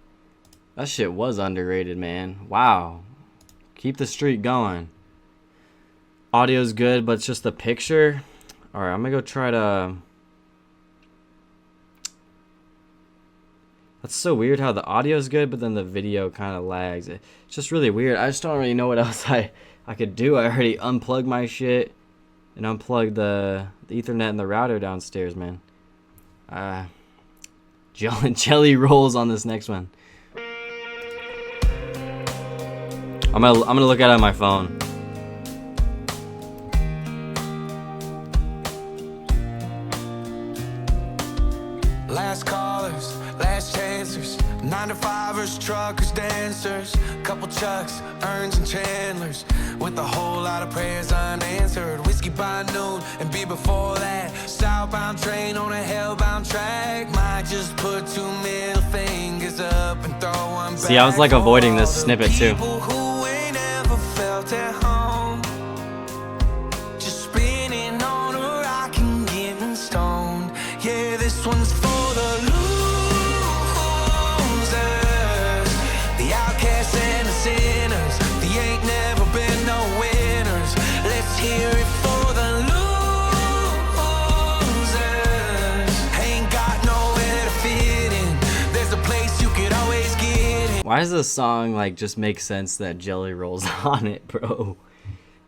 that shit was underrated, man. Wow. Keep the streak going. Audio's good, but it's just the picture. Alright, I'm gonna go try to... That's so weird how the audio's good, but then the video kind of lags. It's just really weird. I just don't really know what else I could do. I already unplugged my shit and unplugged the Ethernet and the router downstairs, man. Jelly rolls on this next one. I'm gonna look at it on my phone. Last callers, last chancers, 9-to-5ers, truckers, dancers, couple Chucks, Earns and Chandlers, with a whole lot of prayers unanswered. Whiskey by noon and beer before that. Southbound train on a hellbound track. Might just put 2 middle fingers up and throw one back. See, I was like avoiding this snippet too. People who ain't ever felt at home, just spinning on a rock and getting stoned. Yeah, this one's for the losers, the outcasts and the sinners. They ain't never been no winners. Let's hear it for the losers. Ain't got nowhere to fit in. There's a place you could always get in. Why does this song like just make sense that Jelly Roll's on it, bro?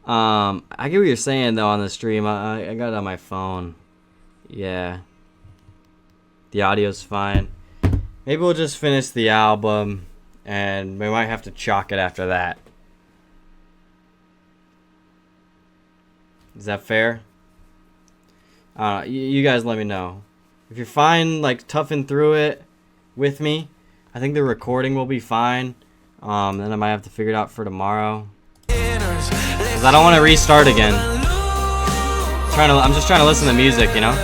I get what you're saying though on the stream. I got it on my phone. Yeah. The audio's fine. Maybe we'll just finish the album and we might have to chalk it after that. Is that fair? You guys let me know. If you're fine, like toughing through it with me, I think the recording will be fine. Then I might have to figure it out for tomorrow. Cause I don't want to restart again. I'm just trying to listen to music, you know?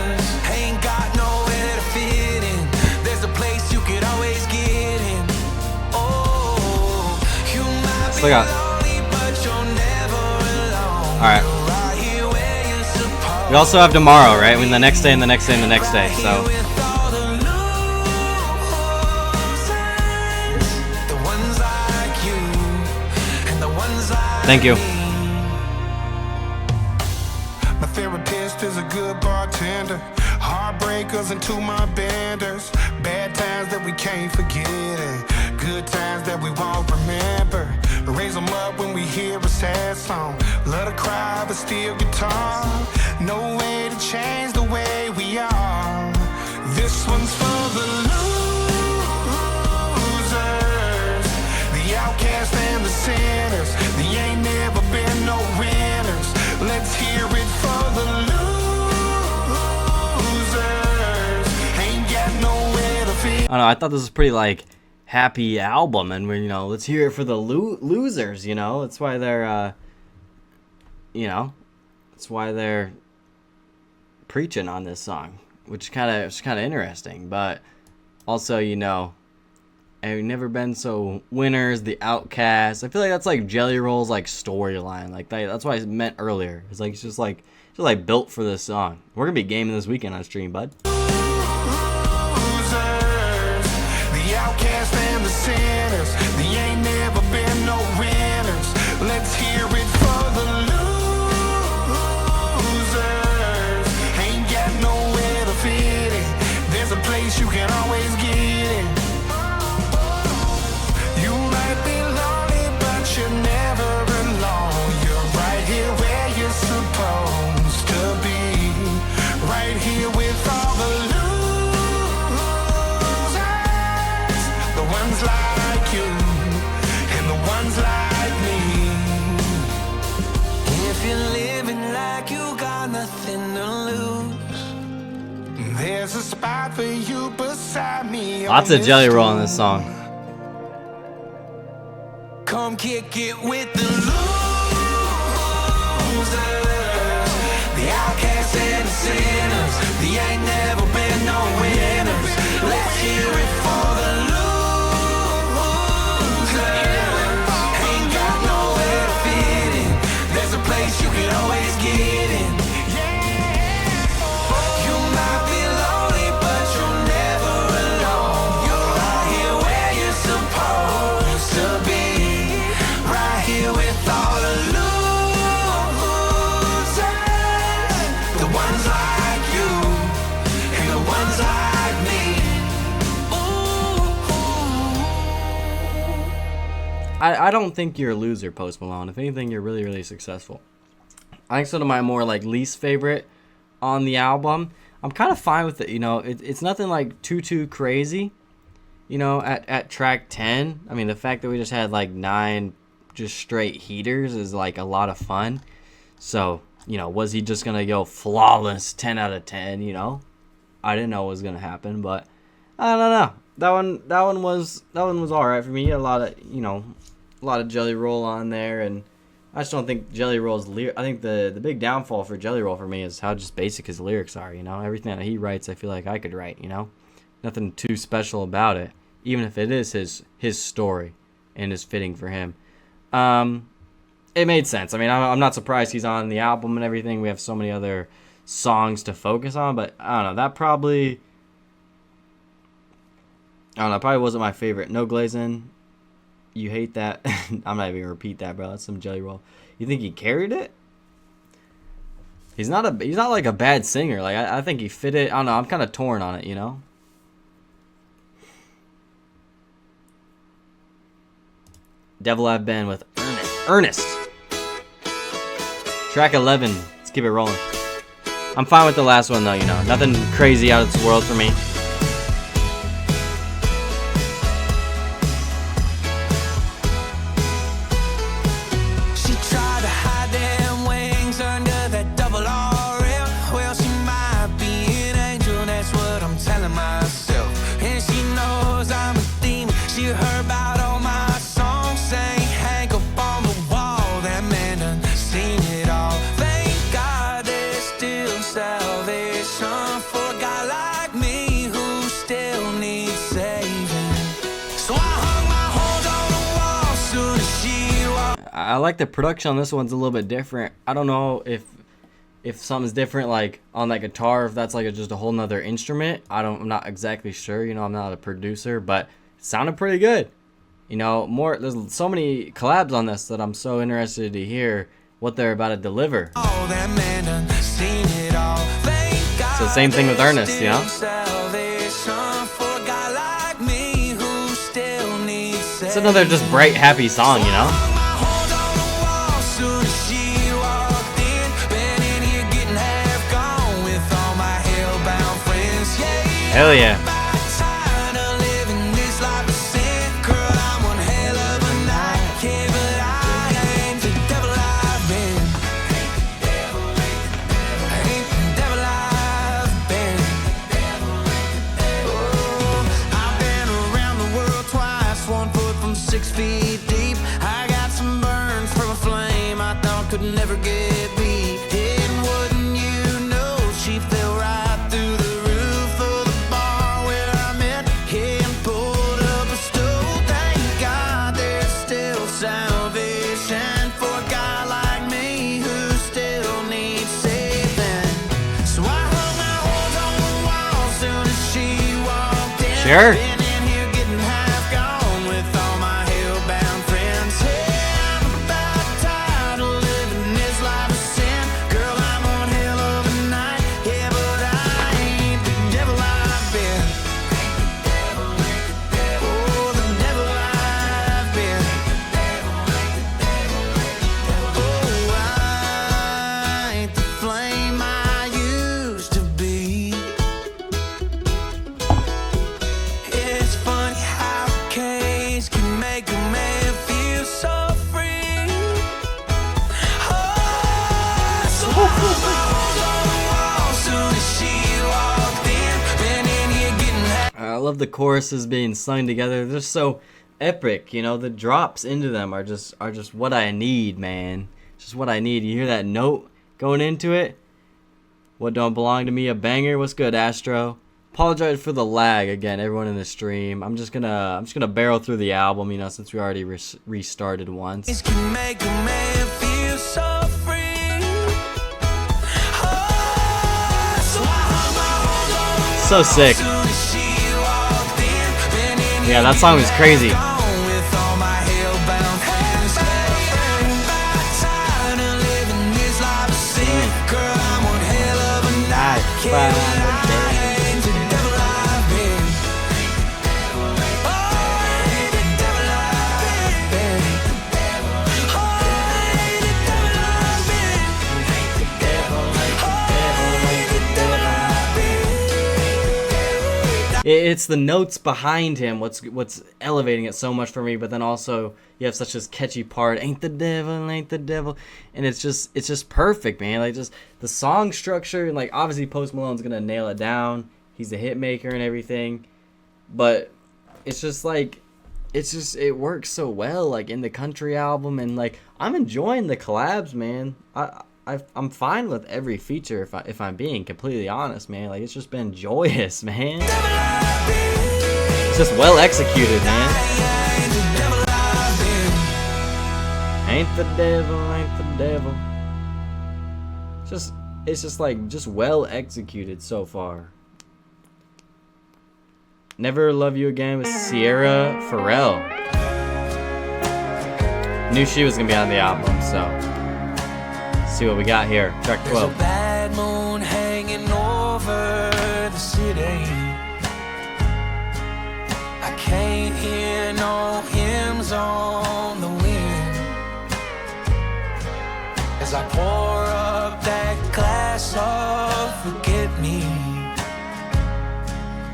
Still got. Alright. We also have tomorrow, right? I mean, the next day and the next day and the next day, so. Thank you. My therapist is a good bartender. Heartbreakers and 2 my benders. Bad times that we can't forget and good times that we won't remember. Raise them up when we hear a sad song. Let her cry but still guitar. No way to change the way we are. This one's for the losers, the outcasts and the sinners. They ain't never been no winners. Let's hear it for the losers. Ain't got nowhere to feel. I don't know, I thought this was pretty like happy album, and you know, let's hear it for the losers, you know. That's why they're you know, that's why they're preaching on this song, which is kind of interesting. But also, you know, I've never been so winners, the outcasts. I feel like that's like Jelly Roll's like storyline, like that's what I meant earlier. It's like it's just like built for this song. We're gonna be gaming this weekend on stream, bud. Outcasts and the sinners, they ain't never been no winners. Let's hear it for the losers. Ain't got nowhere to fit in. There's a place you can always get in. You might be lonely, but you're never alone. You're right here where you're supposed to be. Right here with all the losers. Like you and the ones like me. If you're living like you got nothing to lose, there's a spot for you beside me. Lots of Jelly Roll on this song. Come kick it with the losers, the outcasts and the sinners. They ain't never been no winners. Let's hear it for the losers. You can always get in. You might be lonely, but you're never alone. You're right here where you're supposed to be. Right here with all the losers, the ones like you and the ones like me. Ooh. I don't think you're a loser, Post Malone. If anything, you're really, really successful. I think some of my more like least favorite on the album, I'm kind of fine with it. You know, it's nothing like too crazy. You know, at track 10, I mean, the fact that we just had like 9 just straight heaters is like a lot of fun. So, you know, was he just gonna go flawless 10 out of 10? You know, I didn't know what was gonna happen, but I don't know. That one was all right for me. He had a lot of Jelly Roll on there, and I just don't think Jelly Roll's I think the big downfall for Jelly Roll for me is how just basic his lyrics are. You know, everything that he writes, I feel like I could write. You know, nothing too special about it, even if it is his story and is fitting for him. It made sense. I mean, I'm not surprised he's on the album and everything. We have so many other songs to focus on, but I don't know. That probably wasn't my favorite. No Glazing. You hate that. I'm not even gonna repeat that, bro. That's some Jelly Roll. You think he carried it? He's not like a bad singer. Like I think he fit it. I don't know. I'm kind of torn on it, you know. Devil I've Been with Ernest. Track 11. Let's keep it rolling. I'm fine with the last one though, you know. Nothing crazy out of this world for me. She tried to hide them wings under that double RM. Well, she might be an angel, that's what I'm telling myself. And she knows I'm a demon. She heard about all my songs, saying hang up on the wall. That man done seen it all. Thank God there's still salvation for a guy like me who still needs saving. So I hung my horns on the wall soon as she walked. I like the production on this one's a little bit different. I don't know if something's different like on that guitar, if that's like just a whole nother instrument. I'm not exactly sure. You know, I'm not a producer, but it sounded pretty good. You know, there's so many collabs on this that I'm so interested to hear what they're about to deliver. Oh, that man done seen it all. Thank God So same thing with there's Ernest, you know? still salvation for a guy like me who still needs It's another just bright, happy song, you know? Hung my horns on the wall soon as she walked in. Been in here getting half gone with all my hellbound friends. Yeah, Hell yeah. I'm tired of living this life of sin. Girl, I'm one hell of a night. Yeah, but I ain't the devil I've been. Ain't the devil I've been. Oh, I've been around the world twice, 1 foot from 6 feet deep. I got some burns from a flame I thought could never get beat. And wouldn't you know, she fell right through the roof of the bar where I met. And pulled up a stool. Thank God there's still salvation for a guy like me who still needs saving. So I hung my horns on the wall soon as she walked in. Sure. Been in here getting half gone with all my hellbound friends. Yeah, I'm about tired of living this life of sin. Girl, I'm on hell of a night. Yeah, but I ain't the devil I've been. Oh, the devil I've been. Oh, I ain't the flame I used to be. It's funny how a cage can make a man feel so free. Oh, so I hung my horns on the wall soon as she walked in. Been in here getting half. I love the choruses being sung together. They're so epic, you know. The drops into them are just what I need, man. Just what I need. You hear that note going into it? What don't belong to me, a banger. What's good, Astro? Apologize for the lag again, everyone in the stream. I'm just gonna barrel through the album, you know, since we already restarted once. It can make a man feel so free. Oh, so I hung my horns on the wall So sick. soon as she walked in. Been in Yeah, here that song is crazy. gone with all my hellbound friends. I'm about tired of living this life of sin. Girl, I'm one hell of a night. Yeah, but I ain't the devil I've been. Oh, I ain't the devil I've been. It's the notes behind him what's elevating it so much for me. But then also you have such this catchy part, ain't the devil, and it's just perfect, man. Like just the song structure, and like obviously Post Malone's gonna nail it down. He's a hit maker and everything, but it's just like it works so well like in the country album, and like I'm enjoying the collabs, man. I'm fine with every feature if I'm being completely honest, man. Like it's just been joyous, man. It's just well executed, man. Ain't the devil. It's just like just well executed so far. Never Love You Again with Sierra Farrell. Knew she was gonna be on the album, so let's see what we got here. Track 12. There's a bad moon hanging over the city. I can't hear no hymns on the wind as I pour up that glass of forget-me.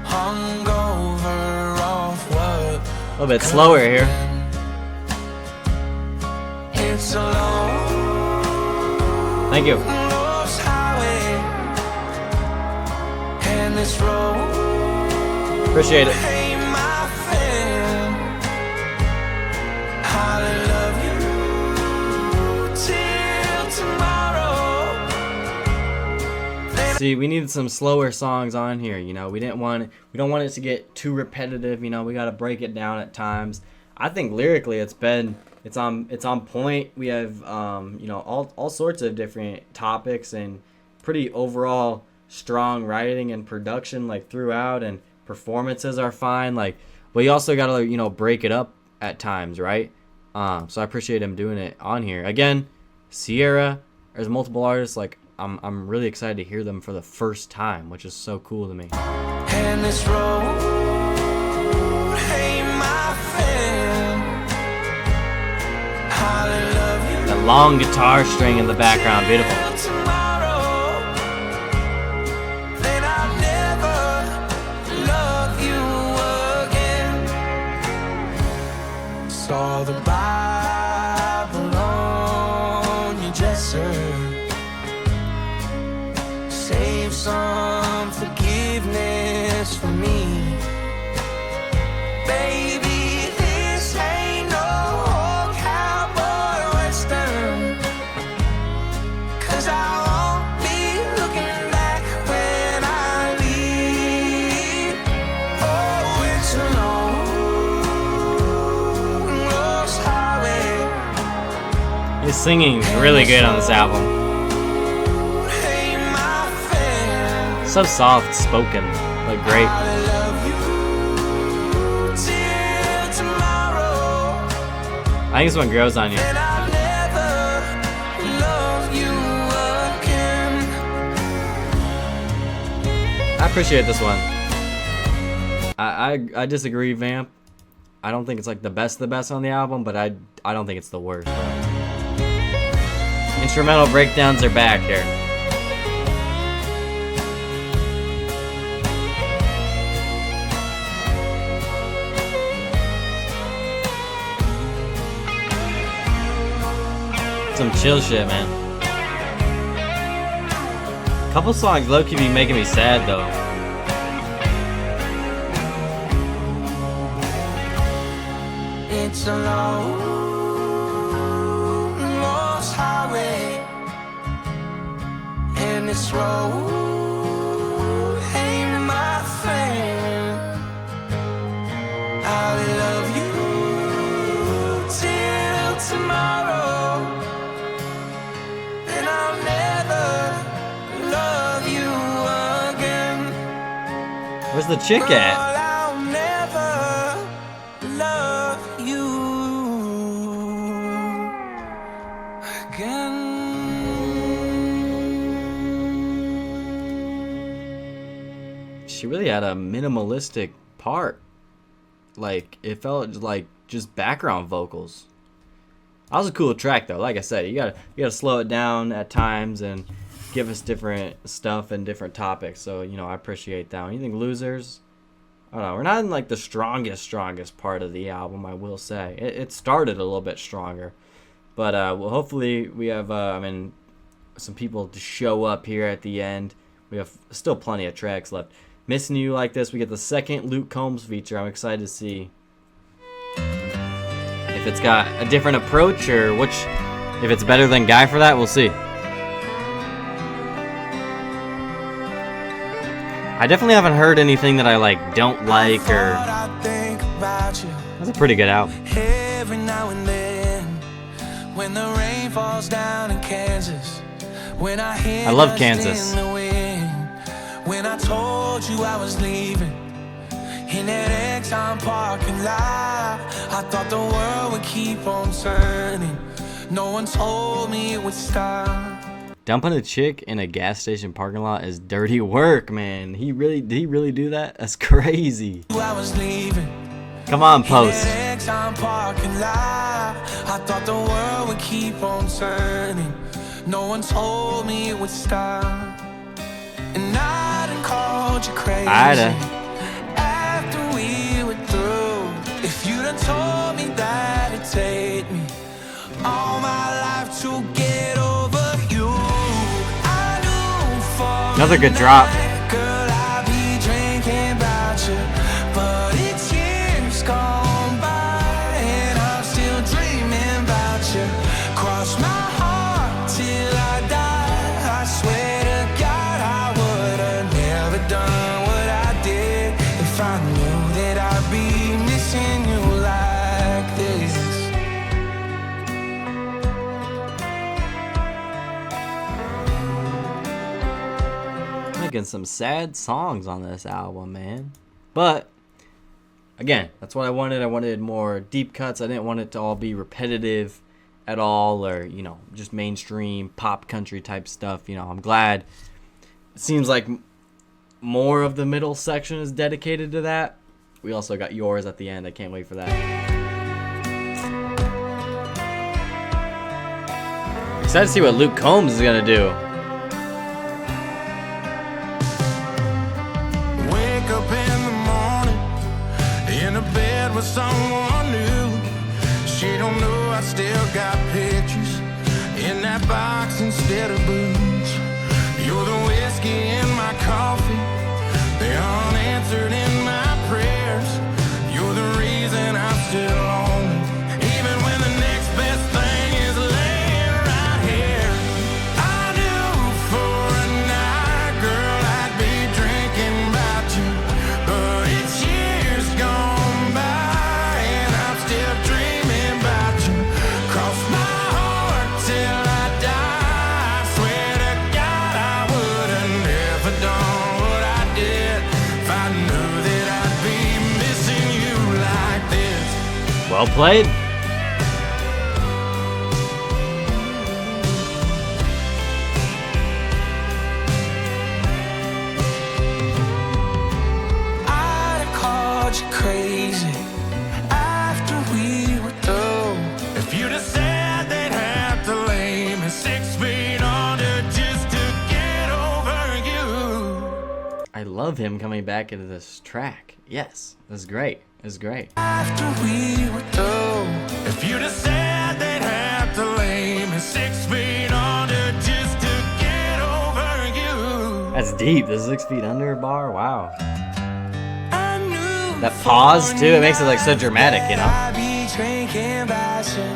Hungover off what? A little bit slower here. It's a long, Thank you. lost highway, and this road Appreciate it. ain't my friend. I'll love you till tomorrow. See, we needed some slower songs on here, you know. We don't want it to get too repetitive, you know. We got to break it down at times. I think lyrically it's on point. We have you know, all sorts of different topics and pretty overall strong writing and production like throughout, and performances are fine. Like, but you also got to, you know, break it up at times, right? So I appreciate him doing it on here. Again, Sierra, there's multiple artists, like I'm really excited to hear them for the first time, which is so cool to me. And this road ain't my friend. I'll love you That long guitar string in the background, beautiful. till tomorrow. Then I'll never love you again. Saw the Bible on your dresser. Save some forgiveness for me. Baby, this ain't no cowboy western. 'Cause I won't be looking back when I leave. Oh, it's a long, lost highway. His singing's really good on this album. Ain't my friend. So soft spoken, but great. I love you till tomorrow. I think this one grows on you. And I'll never love you again. I appreciate this one. I disagree, Vamp. I don't think it's like the best on the album, but I don't think it's the worst. Instrumental breakdowns are back here. Some chill shit, man. Couple songs low-key be making me sad though. It's a long, lost highway, and this road ain't my friend. I'll love you till tomorrow, and I'll never love you again. Where's the chick at? I'll never love you again. She really had a minimalistic part. Like, it felt like just background vocals. That was a cool track though. Like I said, you gotta slow it down at times and give us different stuff and different topics. So, you know, I appreciate that one. You think Losers? I don't know, we're not in like the strongest part of the album, I will say. It started a little bit stronger. But well, hopefully we have, some people to show up here at the end. We have still plenty of tracks left. Missing You Like This, we get the second Luke Combs feature. I'm excited to see if it's got a different approach or if it's better than Guy for that, we'll see. I definitely haven't heard anything that I don't like or. That's a pretty good album. Every now and then, when the rain falls down in Kansas, when I love Kansas. In the wind, when I told you I was leaving in that Exxon parking lot, I thought the world would keep on turning. No one told me it would stop. Dumping a chick in a gas station parking lot is dirty work, man. Did he really do that? That's crazy. I was leaving. Come on, Post. I thought the world would keep on turning. No one told me it would stop. And I done called you crazy. After we were through, if you'd have told me that it'd take me all my life to get over you, I knew for Another good drop. girl, I'd be drinking about you, but it's years gone by and I'm still dreaming about you. Cross my heart till I die. I swear to God I would have never done what I did if I knew that I'd be missing you like this. Making some sad songs on this album, man. But again, that's what I wanted. I wanted more deep cuts. I didn't want it to all be repetitive at all, or just mainstream pop country type stuff. I'm glad it seems like more of the middle section is dedicated to that. We also got Yours at the end. I can't wait for that. Excited to see what Luke Combs is gonna do. Wake up in the morning in a bed with someone new. She don't know I still got pictures in that box instead of booze. You're the whiskey in my coffee, the unanswered in my prayers. You're the reason I'm still lonely, even when the next best thing is laying right here. I knew for a night, girl, I'd be drinking about you, but it's years gone by and I'm still dreaming about you. Cross my heart till I die. I swear to God I would have never done what I did if I knew that I'd be missing you like this. Well played. I'd have called you crazy after we were through. If you'd have said they'd have to lay me 6 feet under just to get over you. I love him coming back into this track. Yes, that's great. It's great. After we were through, if you'd have said they'd have to lay me 6 feet under just to get over you. That's deep. The 6 feet under bar. Wow. I knew That pause too. It makes it so dramatic, I'd be drinking about you,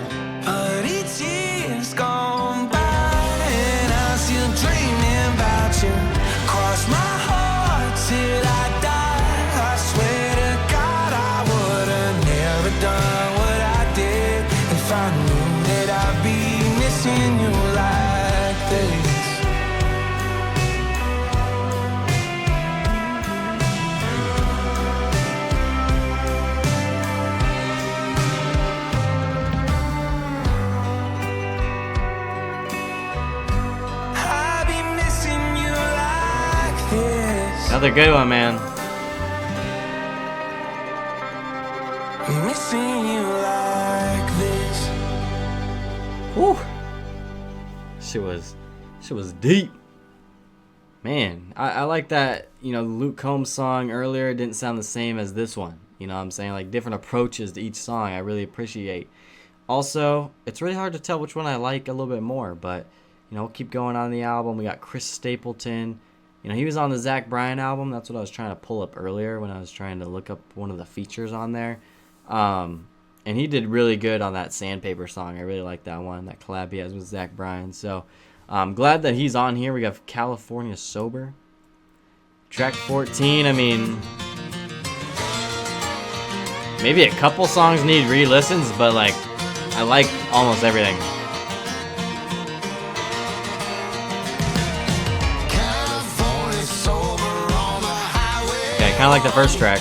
but it's years gone by and I'm still dreaming about you. Cross my heart till I die. I swear to God I would have never done what I did if I knew that I'd be missing you like this. I'd be missing you like this. Another good one, man. Missing you like this. Whew. She was deep. Man, I like that, you know, Luke Combs song earlier didn't sound the same as this one. You know what I'm saying? Like, different approaches to each song I really appreciate. Also, it's really hard to tell which one I like a little bit more, but, you know, we'll keep going on the album. We got Chris Stapleton. You know, he was on the Zach Bryan album. That's what I was trying to pull up earlier when I was trying to look up one of the features on there. And he did really good on that Sandpaper song. I really like that one, that collab he has with Zach Bryan. So, I'm glad that he's on here. We got California Sober. Track 14, I mean, maybe a couple songs need re-listens, but like, I like almost everything. Okay, kind of like the first track.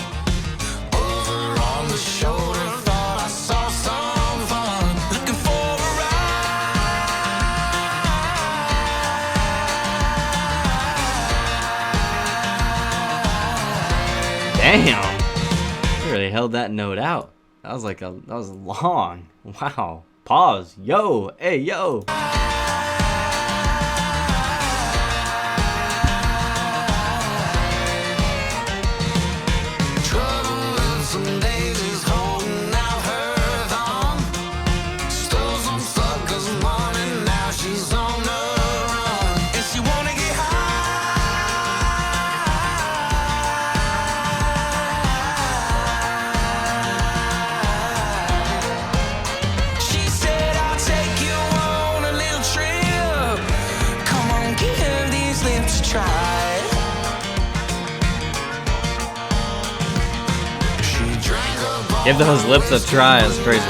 Damn, you really held that note out. That was long. Wow. Pause. Yo. Hey, yo. Give those lips a try. It's crazy.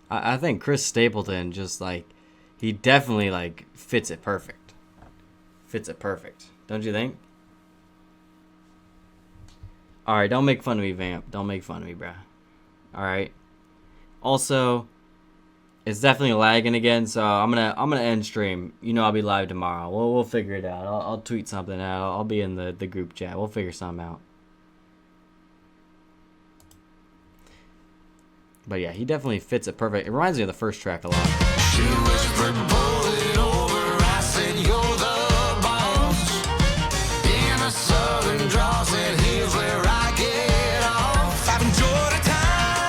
I think Chris Stapleton just like, he definitely like fits it perfect. Fits it perfect. Don't you think? Alright, don't make fun of me, Vamp. Don't make fun of me, bruh. Alright. Also, it's definitely lagging again, so I'm gonna end stream. You know I'll be live tomorrow. We'll figure it out. I'll tweet something out. I'll be in the group chat. We'll figure something out. But yeah, he definitely fits it perfect. It reminds me of the first track a lot. She whispered, pull it over. I said, you're the boss. In a southern draw, said, here's where I get off. I've enjoyed the time.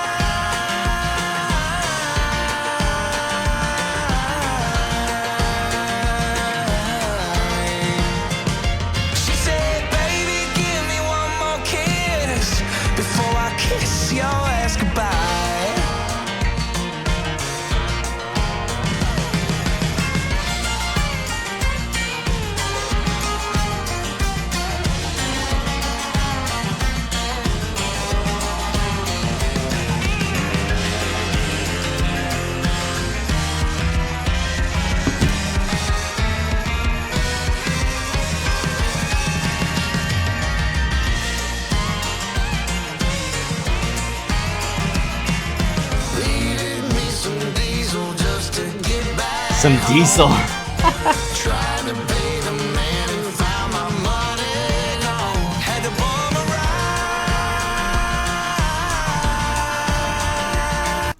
She said, baby, give me one more kiss before I kiss your ass goodbye. Some diesel.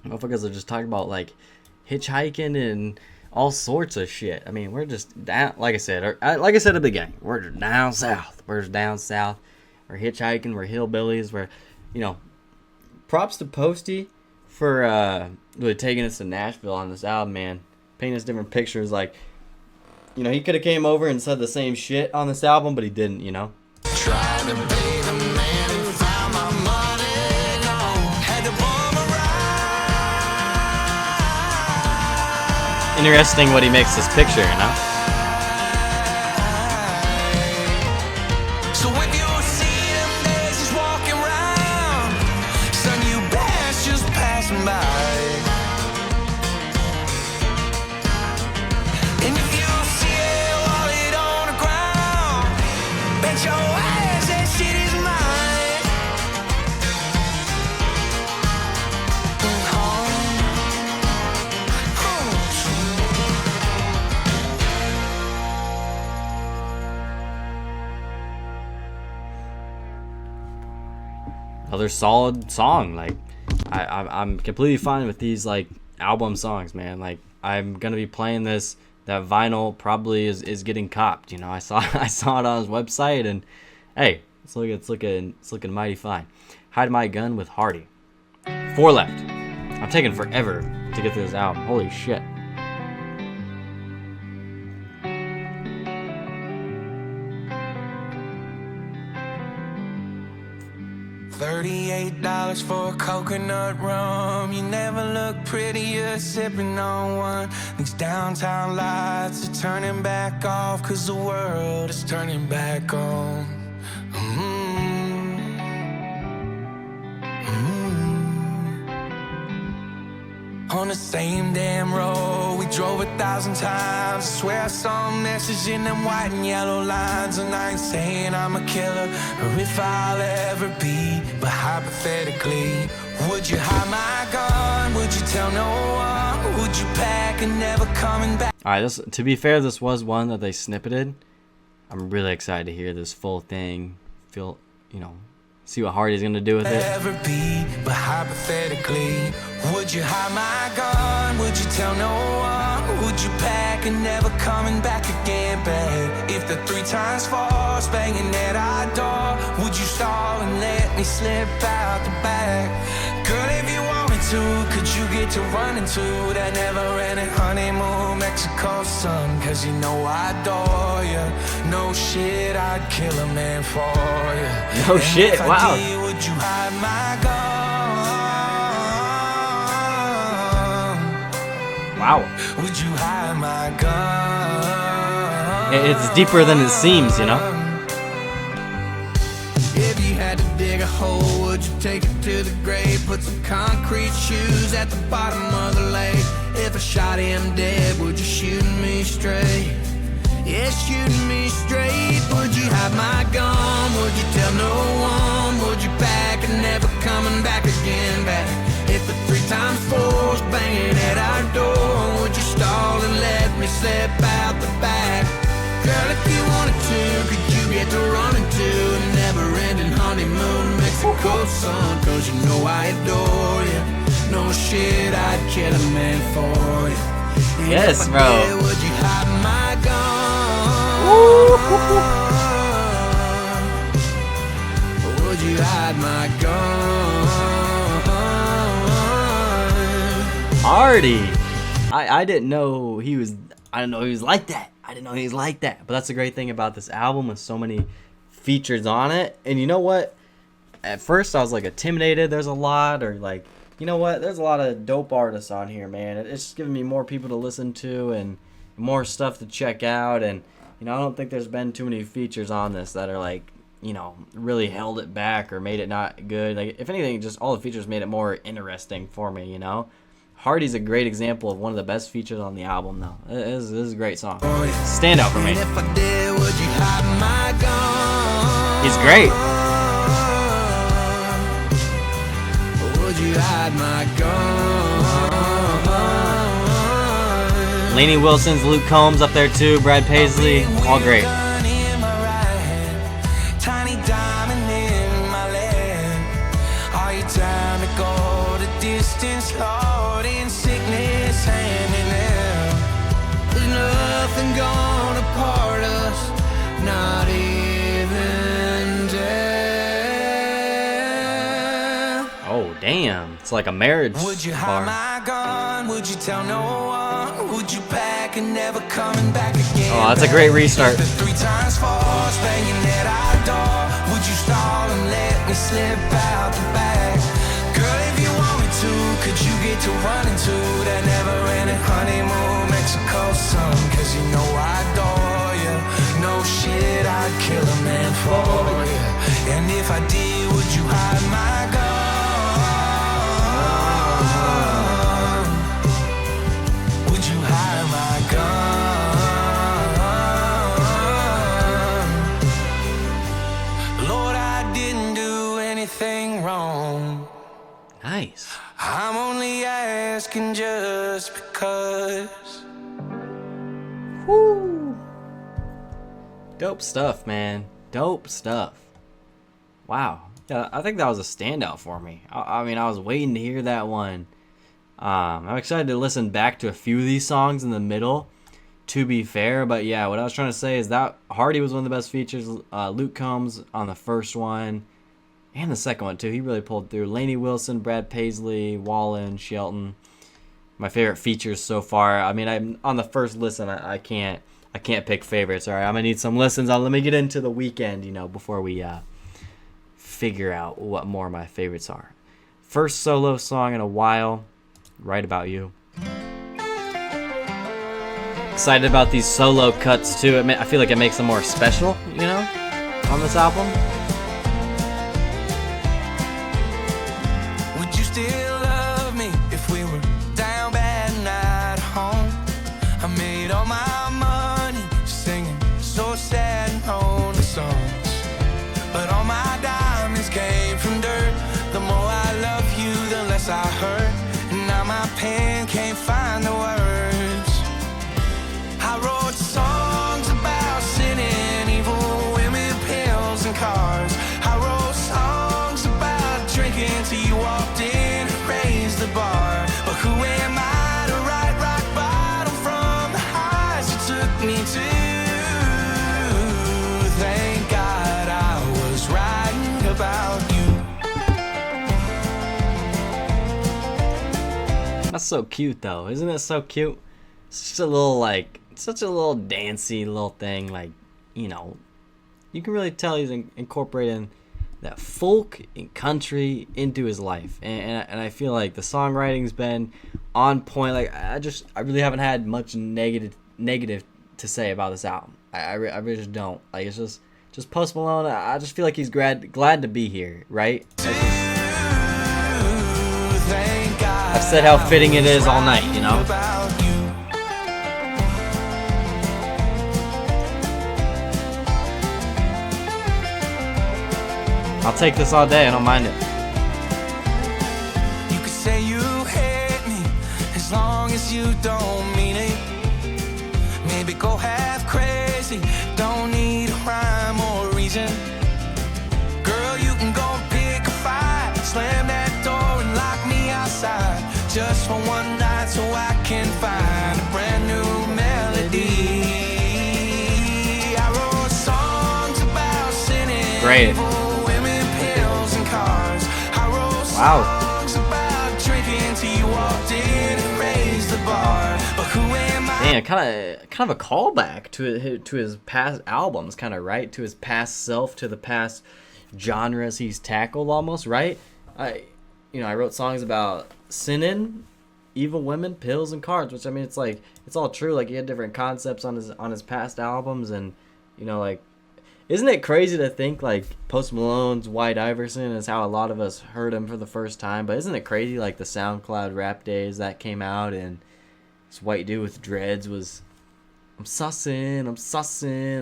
Motherfuckers are just talking about like hitchhiking and all sorts of shit. I mean, we're just down, like I said at the beginning, we're just down south. We're hitchhiking, we're hillbillies, we're, you know, props to Posty for really taking us to Nashville on this album, man. Paint us different pictures. Like, you know, he could have came over and said the same shit on this album, but he didn't, you know. Tried to pay the man who found my money gone. Had to bum around. Interesting what he makes this picture, you know. So if you see him there just walking around, son, you best just passing by. And if you see a wallet on the ground, bet your ass that shit is mine. another solid song. Like I'm completely fine with these like album songs, man. Like I'm gonna be playing this. That vinyl probably is getting copped. You know, I saw I saw it on his website, and hey, it's looking mighty fine. Hide My Gun with Hardy. 4 left. I'm taking forever to get through this album. Holy shit. $38 for a coconut rum. You never look prettier sipping on one. These downtown lights are turning back off, 'cause the world is turning back on. On the same damn road we drove 1,000 times. I swear I saw a message in them white and yellow lines. And I ain't saying I'm a killer or if I'll ever be, but hypothetically, would you hide my gun? Would you tell no one? Would you pack and never coming back? Alright, this, to be fair, this was one that they snippeted. I'm really excited to hear this full thing. Feel, you know, see what Hardy's gonna do with it. Ever be, but hypothetically, would you hide my gun? Would you tell no one? Would you pack and never coming back again, babe? If the 3 times force banging at our door, would you stall and let me slip out the back? Girl, if you wanted to, could you get to running to that never-ending honeymoon Mexico sun? 'Cause you know I adore you. No shit, I'd kill a man for you. No shit, wow. Would you hide my gun? Wow. Would you hide my gun? It's deeper than it seems, you know? If you had to dig a hole, would you take it to the grave? Put some concrete shoes at the bottom of the lake. If I shot him dead, would you shoot me straight? Yeah, shooting me straight. Would you hide my gun? Would you tell no one? Would you back and never coming back again, back? If the 3 times 4's banging at our door, would you stall and let me slip out the back? Girl, if you wanted to, could you get to running to a never-ending honeymoon Mexico sun? 'Cause you know I adore you. No shit, I'd kill a man for you. And Yes, if I bro. did, would you hide my gun? Would you hide my gun? Hardy. I didn't know he was. I didn't know he was like that. I didn't know he was like that. But that's the great thing about this album with so many features on it. And you know what? At first I was like intimidated. There's a lot, or like, you know what? There's a lot of dope artists on here, man. It's just giving me more people to listen to and more stuff to check out. And you know, I don't think there's been too many features on this that are like, you know, really held it back or made it not good. Like, if anything, just all the features made it more interesting for me, you know? Hardy's a great example of one of the best features on the album, though. This is a great song. Standout for me. And if I did, would you hide my gun? He's great. Would you hide my gun? Lainey Wilson's, Luke Combs up there too, Brad Paisley, all great. Gun in my right hand, tiny diamond in my left. Are you down to go the distance, Lord, in sickness hand in hand? There's nothing gonna part us, not even death. Oh, damn. It's like a marriage Would you hide bar. my gun? Would you tell no one? Would you pack and never coming back again? Oh, that's a great restart. If the 3 times 4's banging at our door, would you stall and let me slip out the back? Girl, if you want me to, could you get to running to that never-ending honeymoon Mexico sun? 'Cause you know I adore you. No shit, I'd kill a man for you. And if I did, would you hide my gun? Would you hide my gun? Lord, I didn't do anything wrong. Nice. I'm only asking just because. Woo. Dope stuff, man. Dope stuff. Wow. Yeah, I think that was a standout for me. I mean, I was waiting to hear that one. I'm excited to listen back to a few of these songs in the middle, to be fair. But yeah, what I was trying to say is that Hardy was one of the best features. Luke Combs on the first one and the second one too. He really pulled through. Lainey Wilson, Brad Paisley, Wallen, Shelton. My favorite features so far. I mean, I'm on the first listen. I can't pick favorites. All right, I'm gonna need some listens. Let me get into the weekend, before we figure out what more of my favorites are. First solo song in a while. Right About You. Excited about these solo cuts too. I feel like it makes them more special, on this album. Would you still love me if we were down bad and at home? I made all my money singing so sad and lonely songs, but all my diamonds came from dirt. The more I love you, the less I hurt. And now my pen can't find the words. I wrote songs about sinning, evil women, pills and cars. I wrote songs about drinking till you walked in and raised the bar. But who am I to write rock bottom from the highs you took me to? Thank God I was writing about you. That's so cute though, isn't it so cute? It's just a little such a little dancey little thing, you can really tell he's incorporating that folk and country into his life, and I feel like the songwriting's been on point. I really haven't had much negative to say about this album. I really just don't. It's just Post Malone. I just feel like he's glad to be here, right? I've said how fitting it is all night, I'll take this all day, I don't mind it. You could say you hate me as long as you don't mean it. Maybe go half crazy, don't need a rhyme or reason. Girl, you can go pick a fight, slam that door and lock me outside, just for one night so I can find a brand new melody. I wrote songs about sinning. Great. Women, pills and cars. I wrote Wow. songs about drinking till you walked in and raised the bar. But who am I? Man, kind of a callback to his past albums, kind of, right? To his past self, to the past genres he's tackled, almost, right? I wrote songs about sinning, evil women, pills, and cards, which, I mean, it's all true. He had different concepts on his past albums, and isn't it crazy to think Post Malone's White Iverson is how a lot of us heard him for the first time? But isn't it crazy the SoundCloud rap days that came out, and this white dude with dreads was I'm sussing,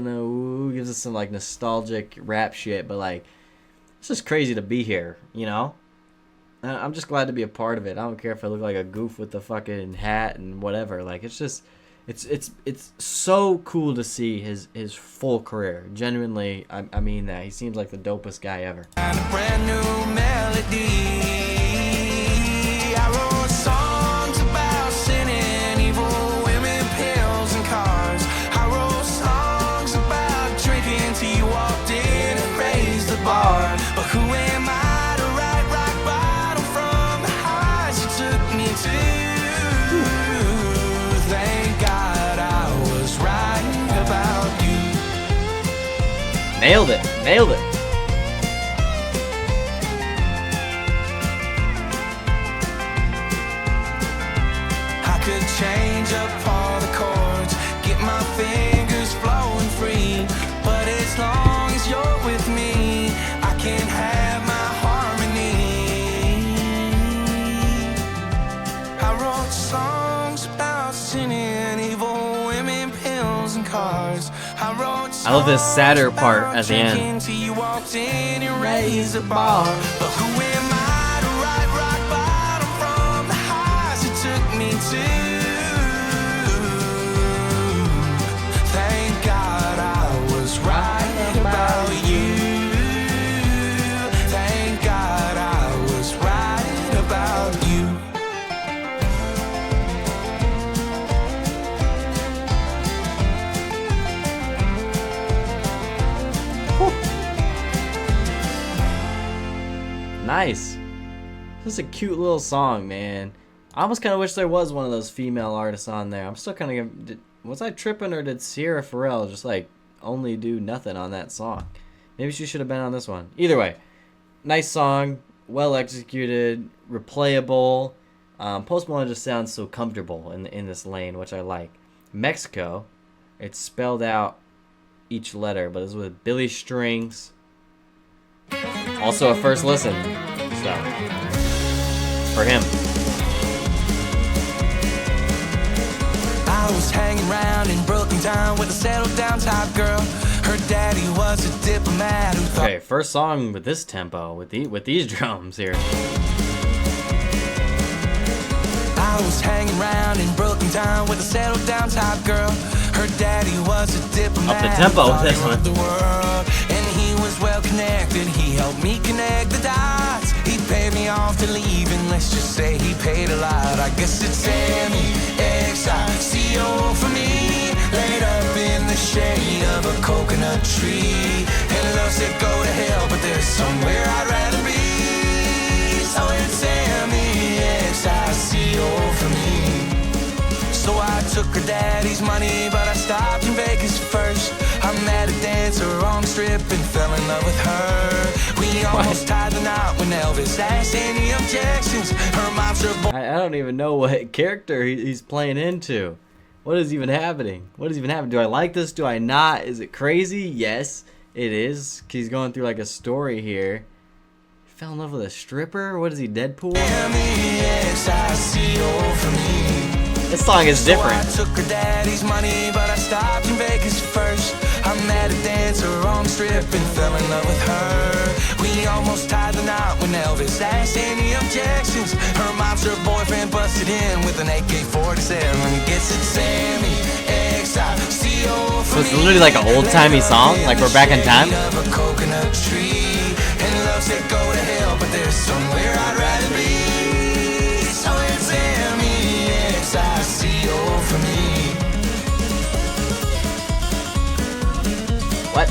ooh, gives us some nostalgic rap shit, but it's just crazy to be here, I'm just glad to be a part of it. I don't care if I look like a goof with the fucking hat and whatever. It's so cool to see his full career. Genuinely, I mean that. He seems like the dopest guy ever. And a brand new melody. I wrote songs about sinning, evil women, pills and cars. I wrote songs about drinking till you walked in and raised the bar. But who am I to write rock bottom from the highs you took me to? Thank God I was writing about you. Nailed it. I could change up all the chords, get my fingers flowing free, but as long as you're with me, I can have my harmony. I wrote songs about sinning, evil women, pills and cars. I love this sadder part at the end. Till you walked in and raised the bar. But who am I to write rock bottom from the highs you took me to? Thank God I was right about you. Thank Nice. This is a cute little song, man. I almost kind of wish there was one of those female artists on there. I'm still kind of... Was I tripping, or did Sierra Farrell just, like, only do nothing on that song? Maybe she should have been on this one. Either way, nice song, well executed, replayable. Post Malone just sounds so comfortable in this lane, which I like. Mexico, it's spelled out each letter, but it's with Billy Strings. Also a first listen, so for him. I was hanging around in Brooklyn town with a settled down type girl. Her daddy was a diplomat who thought... Okay, first song with this tempo, with these drums here. I was hanging around in Brooklyn town with a settled down type girl. Her daddy was a diplomat. Up the tempo with this one. The world, and he was well connected. He helped me connect the dots. He paid me off to leave, and let's just say he paid a lot. I guess it's M-E-X-I-C-O for me. Laid up in the shade of a coconut tree. And love said go to hell, but there's somewhere I'd rather be. So it's M-E-X-I-C-O for me. So I took her daddy's money, but I stopped in Vegas first. I met a dancer on the strip and fell in love with her. We almost tied the knot when Elvis asked any objections. Her mom's her boy. I don't even know what character he's playing into. What is even happening? What is even happening? Do I like this? Do I not? Is it crazy? Yes, it is. He's going through like a story here. He fell in love with a stripper? What is he, Deadpool? M-E-X-I-C-O for me. This song is different. So I took her daddy's money, but I stopped in Vegas first. I met a dancer on the strip and fell in love with her. We almost tied the knot when Elvis asked any objections. Her mom's her boyfriend busted in with an AK-47. Guess it's Sammy X-I-C-O for So it's literally like an old-timey song? Like we're back in time? of a coconut tree. And love said go to hell, but there's somewhere I'd rather be. So it's M-E-X-I-C-O for me. What?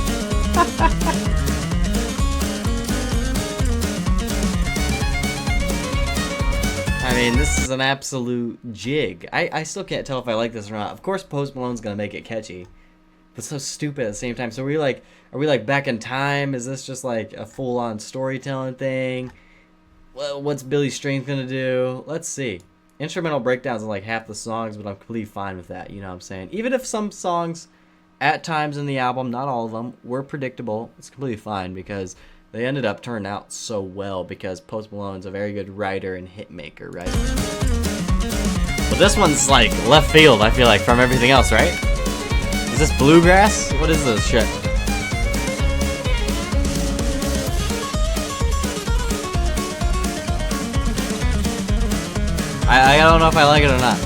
I mean, this is an absolute jig. I still can't tell if I like this or not. Of course, Post Malone's gonna make it catchy, but so stupid at the same time. So are we like back in time? Is this just like a full-on storytelling thing? Well, what's Billy Strings gonna do? Let's see. Instrumental breakdowns in like half the songs, but I'm completely fine with that. You know what I'm saying? Even if some songs, at times in the album, not all of them, were predictable, it's completely fine because they ended up turning out so well because Post Malone's a very good writer and hit maker, right? But this one's like left field, I feel like, from everything else, right? Is this bluegrass? What is this shit? I don't know if I like it or not.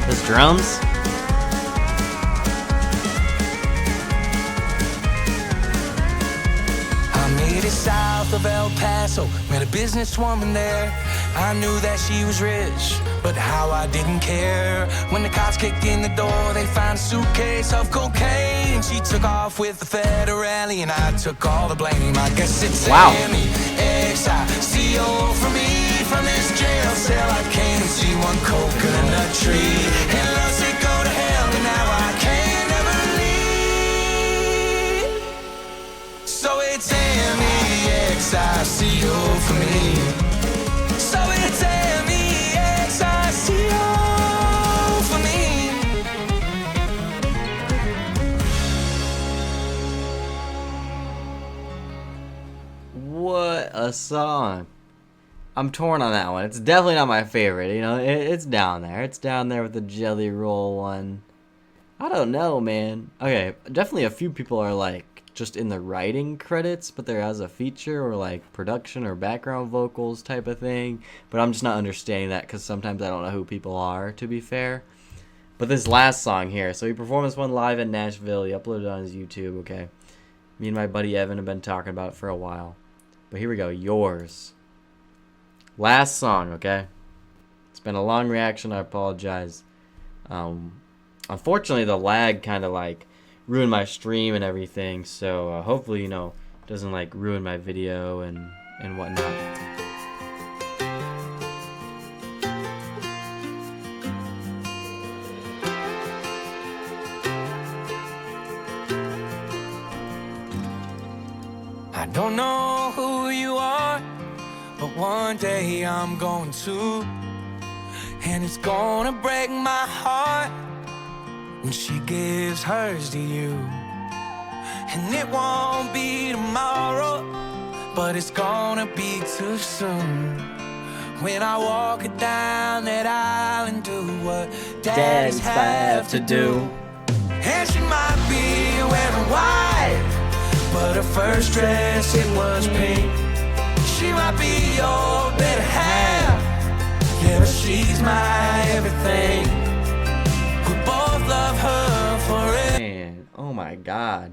This drums? South of El Paso, met a businesswoman there. I knew that she was rich, but how I didn't care. When the cops kicked in the door, they found a suitcase of cocaine. She took off with the federale, and I took all the blame. I guess it's M-E-X-I-C-O for me. From this jail cell, I came to see one coconut tree. And love said go to hell, and now I can't ever leave. So it's M-E-X-I-C-O for me. So it's M-E-X-I-C-O for me. What a song. I'm torn on that one. It's definitely not my favorite. You know, it's down there. It's down there with the Jelly Roll one. I don't know, man. Okay, definitely a few people are like just in the writing credits, but there as a feature or like production or background vocals type of thing. But I'm just not understanding that because sometimes I don't know who people are, to be fair. But this last song here, so he performed this one live in Nashville. He uploaded it on his YouTube, okay. Me and my buddy Evan have been talking about it for a while. But here we go, Yours. Last song, okay. It's been a long reaction, I apologize. Unfortunately, the lag kind of like ruined my stream and everything, so hopefully, you know, doesn't like ruin my video and whatnot. I don't know who you are, but one day I'm going to, and it's gonna break my heart when she gives hers to you. And it won't be tomorrow, but it's gonna be too soon, when I walk it down that aisle and do what daddies have to do. And she might be wearing white, but her first dress, it was pink. She might be your better half, yeah, but she's my everything. We both love her forever. Man, oh my god.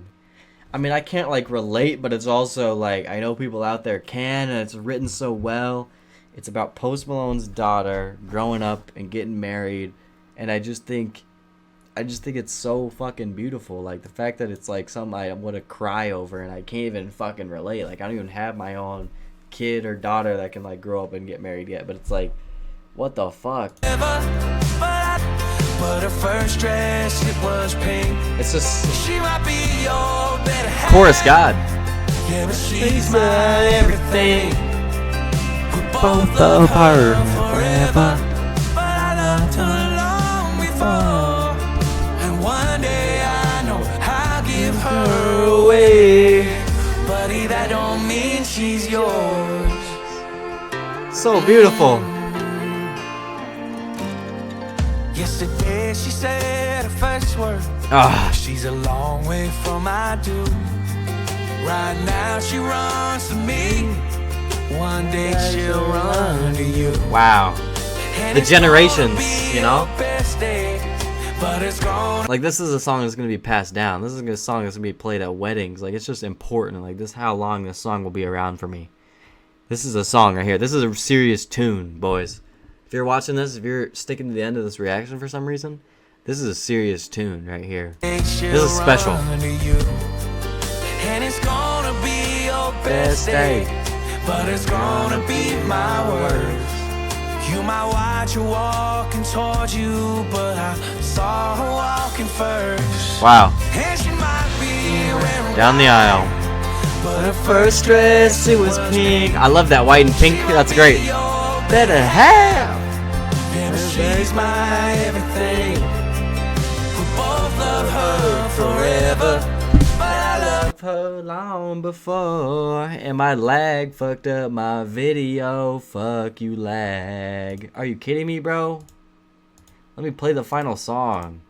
I mean, I can't like relate, but it's also like I know people out there can, and it's written so well. It's about Post Malone's daughter growing up and getting married, and I just think it's so fucking beautiful. Like the fact that it's like something I want to cry over, and I can't even fucking relate. Like I don't even have my own kid or daughter that can like grow up and get married yet, but it's like, what the fuck? But her first dress, it was pink. It's just She might be your better half, chorus God. yeah, but she's my everything. We both love her forever, but I loved her long before. And one day I know I'll give her away, buddy, that don't mean she's yours. So beautiful. Yesterday she said her first word. Ah, She's a long way from I do. Right now she runs to me. One day she'll run to you. wow. And The it's gonna generations, be you know? your best day, but it's gonna Like this is a song that's gonna be passed down. This is a song that's gonna be played at weddings. Like it's just important. Like this is how long this song will be around for me. This is a song right here. This is a serious tune, boys. If you're watching this, if you're sticking to the end of this reaction for some reason, this is a serious tune right here. this is special. And it's gonna be your best Best day. day, but it's gonna be my worst. You might watch her walking towards you, but I saw her walking first. Wow. And she might be wearing Down the aisle. but her first dress, it was pink. I love that white and pink. That's great. Better have. Yeah, but she's my everything. We both love her forever, but I love Her long before, and my lag fucked up my video. Fuck you, lag. Are you kidding me, bro? Let me play the final song.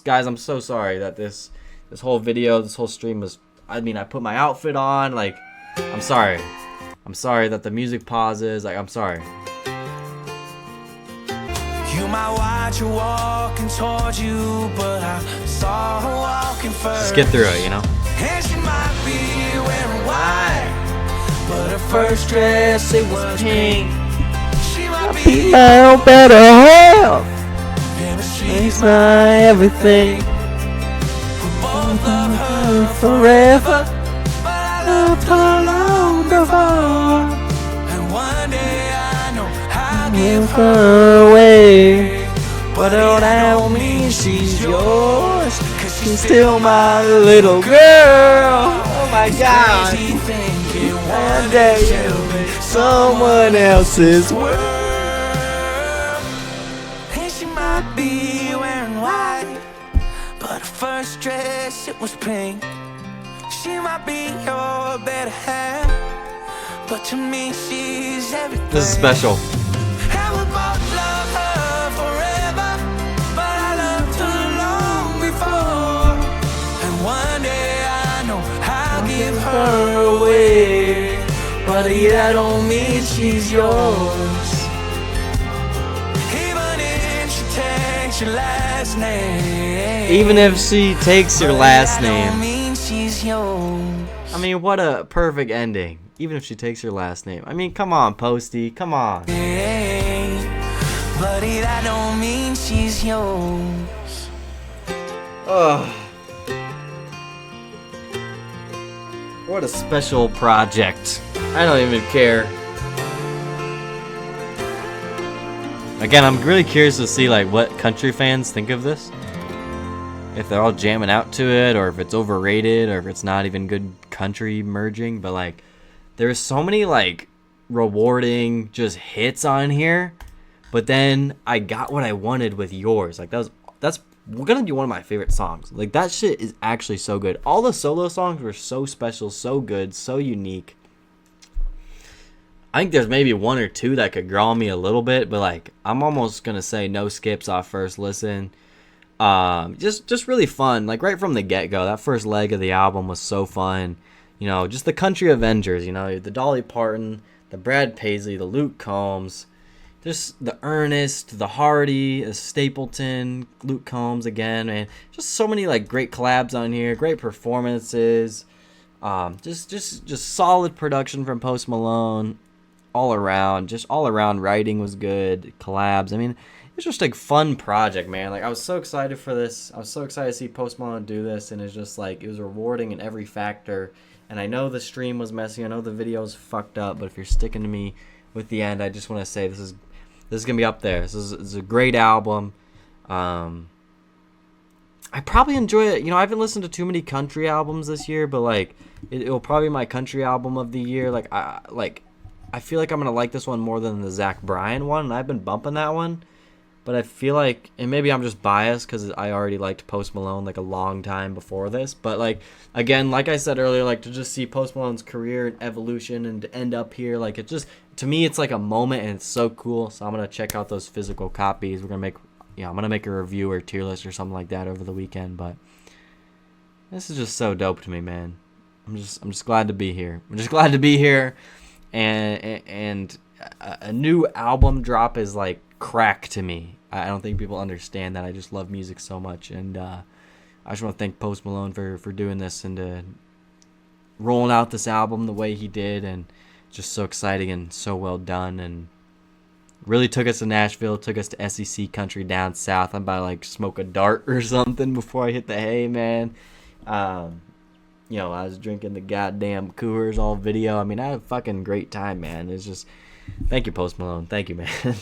Guys, I'm so sorry that this whole video, this whole stream was. I mean, I put my outfit on. Like, I'm sorry. I'm sorry that the music pauses. Like, I'm sorry. You might watch her walking towards you, but I saw her walking first. Just get through it, you know. And she might be wearing white, but her first dress, it was pink. She might be Oh, better have. yeah, but she's my everything. we both love her Forever. but I loved her long before. And one day I know I'll give her away. but that don't mean she's yours, 'cause she's Still my little girl. Oh my god. crazy thinking One one day day she'll be someone else's world. and she might be wearing white, but her first dress, it was pink. She might be your better half, but to me she's everything. This is special. And we both love her forever, but I loved her long before. And one day I know I'll give her away, buddy, that don't mean she's yours. Even if she takes your last name. Even if she takes your buddy, last that don't name. mean she's yours. I mean, what a perfect ending. Even if she takes your last name. I mean, come on, Posty. Come on. Buddy, that don't mean she's yours. Ugh. What a special project. I don't even care. Again, I'm really curious to see like what country fans think of this. If they're all jamming out to it, or if it's overrated, or if it's not even good country merging. But like, there's so many like rewarding just hits on here. But then I got what I wanted with yours. Like that's gonna be one of my favorite songs. Like that shit is actually so good. All the solo songs were so special, so good, so unique. I think there's maybe one or two that could draw me a little bit, but like I'm almost gonna say no skips off first listen. Just really fun. Like right from the get go, that first leg of the album was so fun. You know, just the country Avengers. You know, the Dolly Parton, the Brad Paisley, the Luke Combs. Just the Ernest, the Hardy, the Stapleton, Luke Combs again, man. Just so many like great collabs on here, great performances. Just solid production from Post Malone, all around. Just all around writing was good. Collabs. I mean, it was just like fun project, man. Like I was so excited for this. I was so excited to see Post Malone do this, and it's just like it was rewarding in every factor. And I know the stream was messy. I know the video was fucked up, but if you're sticking to me with the end, I just want to say this is gonna be up there. This is a great album. I probably enjoy it. You know, I haven't listened to too many country albums this year, but like it will probably be my country album of the year. I feel like I'm gonna like this one more than the Zach Bryan one, and I've been bumping that one. But I feel like, and maybe I'm just biased because I already liked Post Malone like a long time before this. But like again, like I said earlier, like to just see Post Malone's career and evolution and to end up here, like it just, to me it's like a moment and it's so cool. So I'm gonna check out those physical copies. We're gonna make, I'm gonna make a review or tier list or something like that over the weekend. But this is just so dope to me, man. I'm just glad to be here. I'm just glad to be here, and a new album drop is like crack to me. I don't think people understand that. I just love music so much, and I just want to thank Post Malone for doing this and rolling out this album the way he did, and just so exciting and so well done, and really took us to Nashville, took us to SEC country down south. I'm about to like smoke a dart or something before I hit the hay, man. You know, I was drinking the goddamn Coors all video. I mean, I had a fucking great time, man. It's just, thank you, Post Malone. Thank you, man.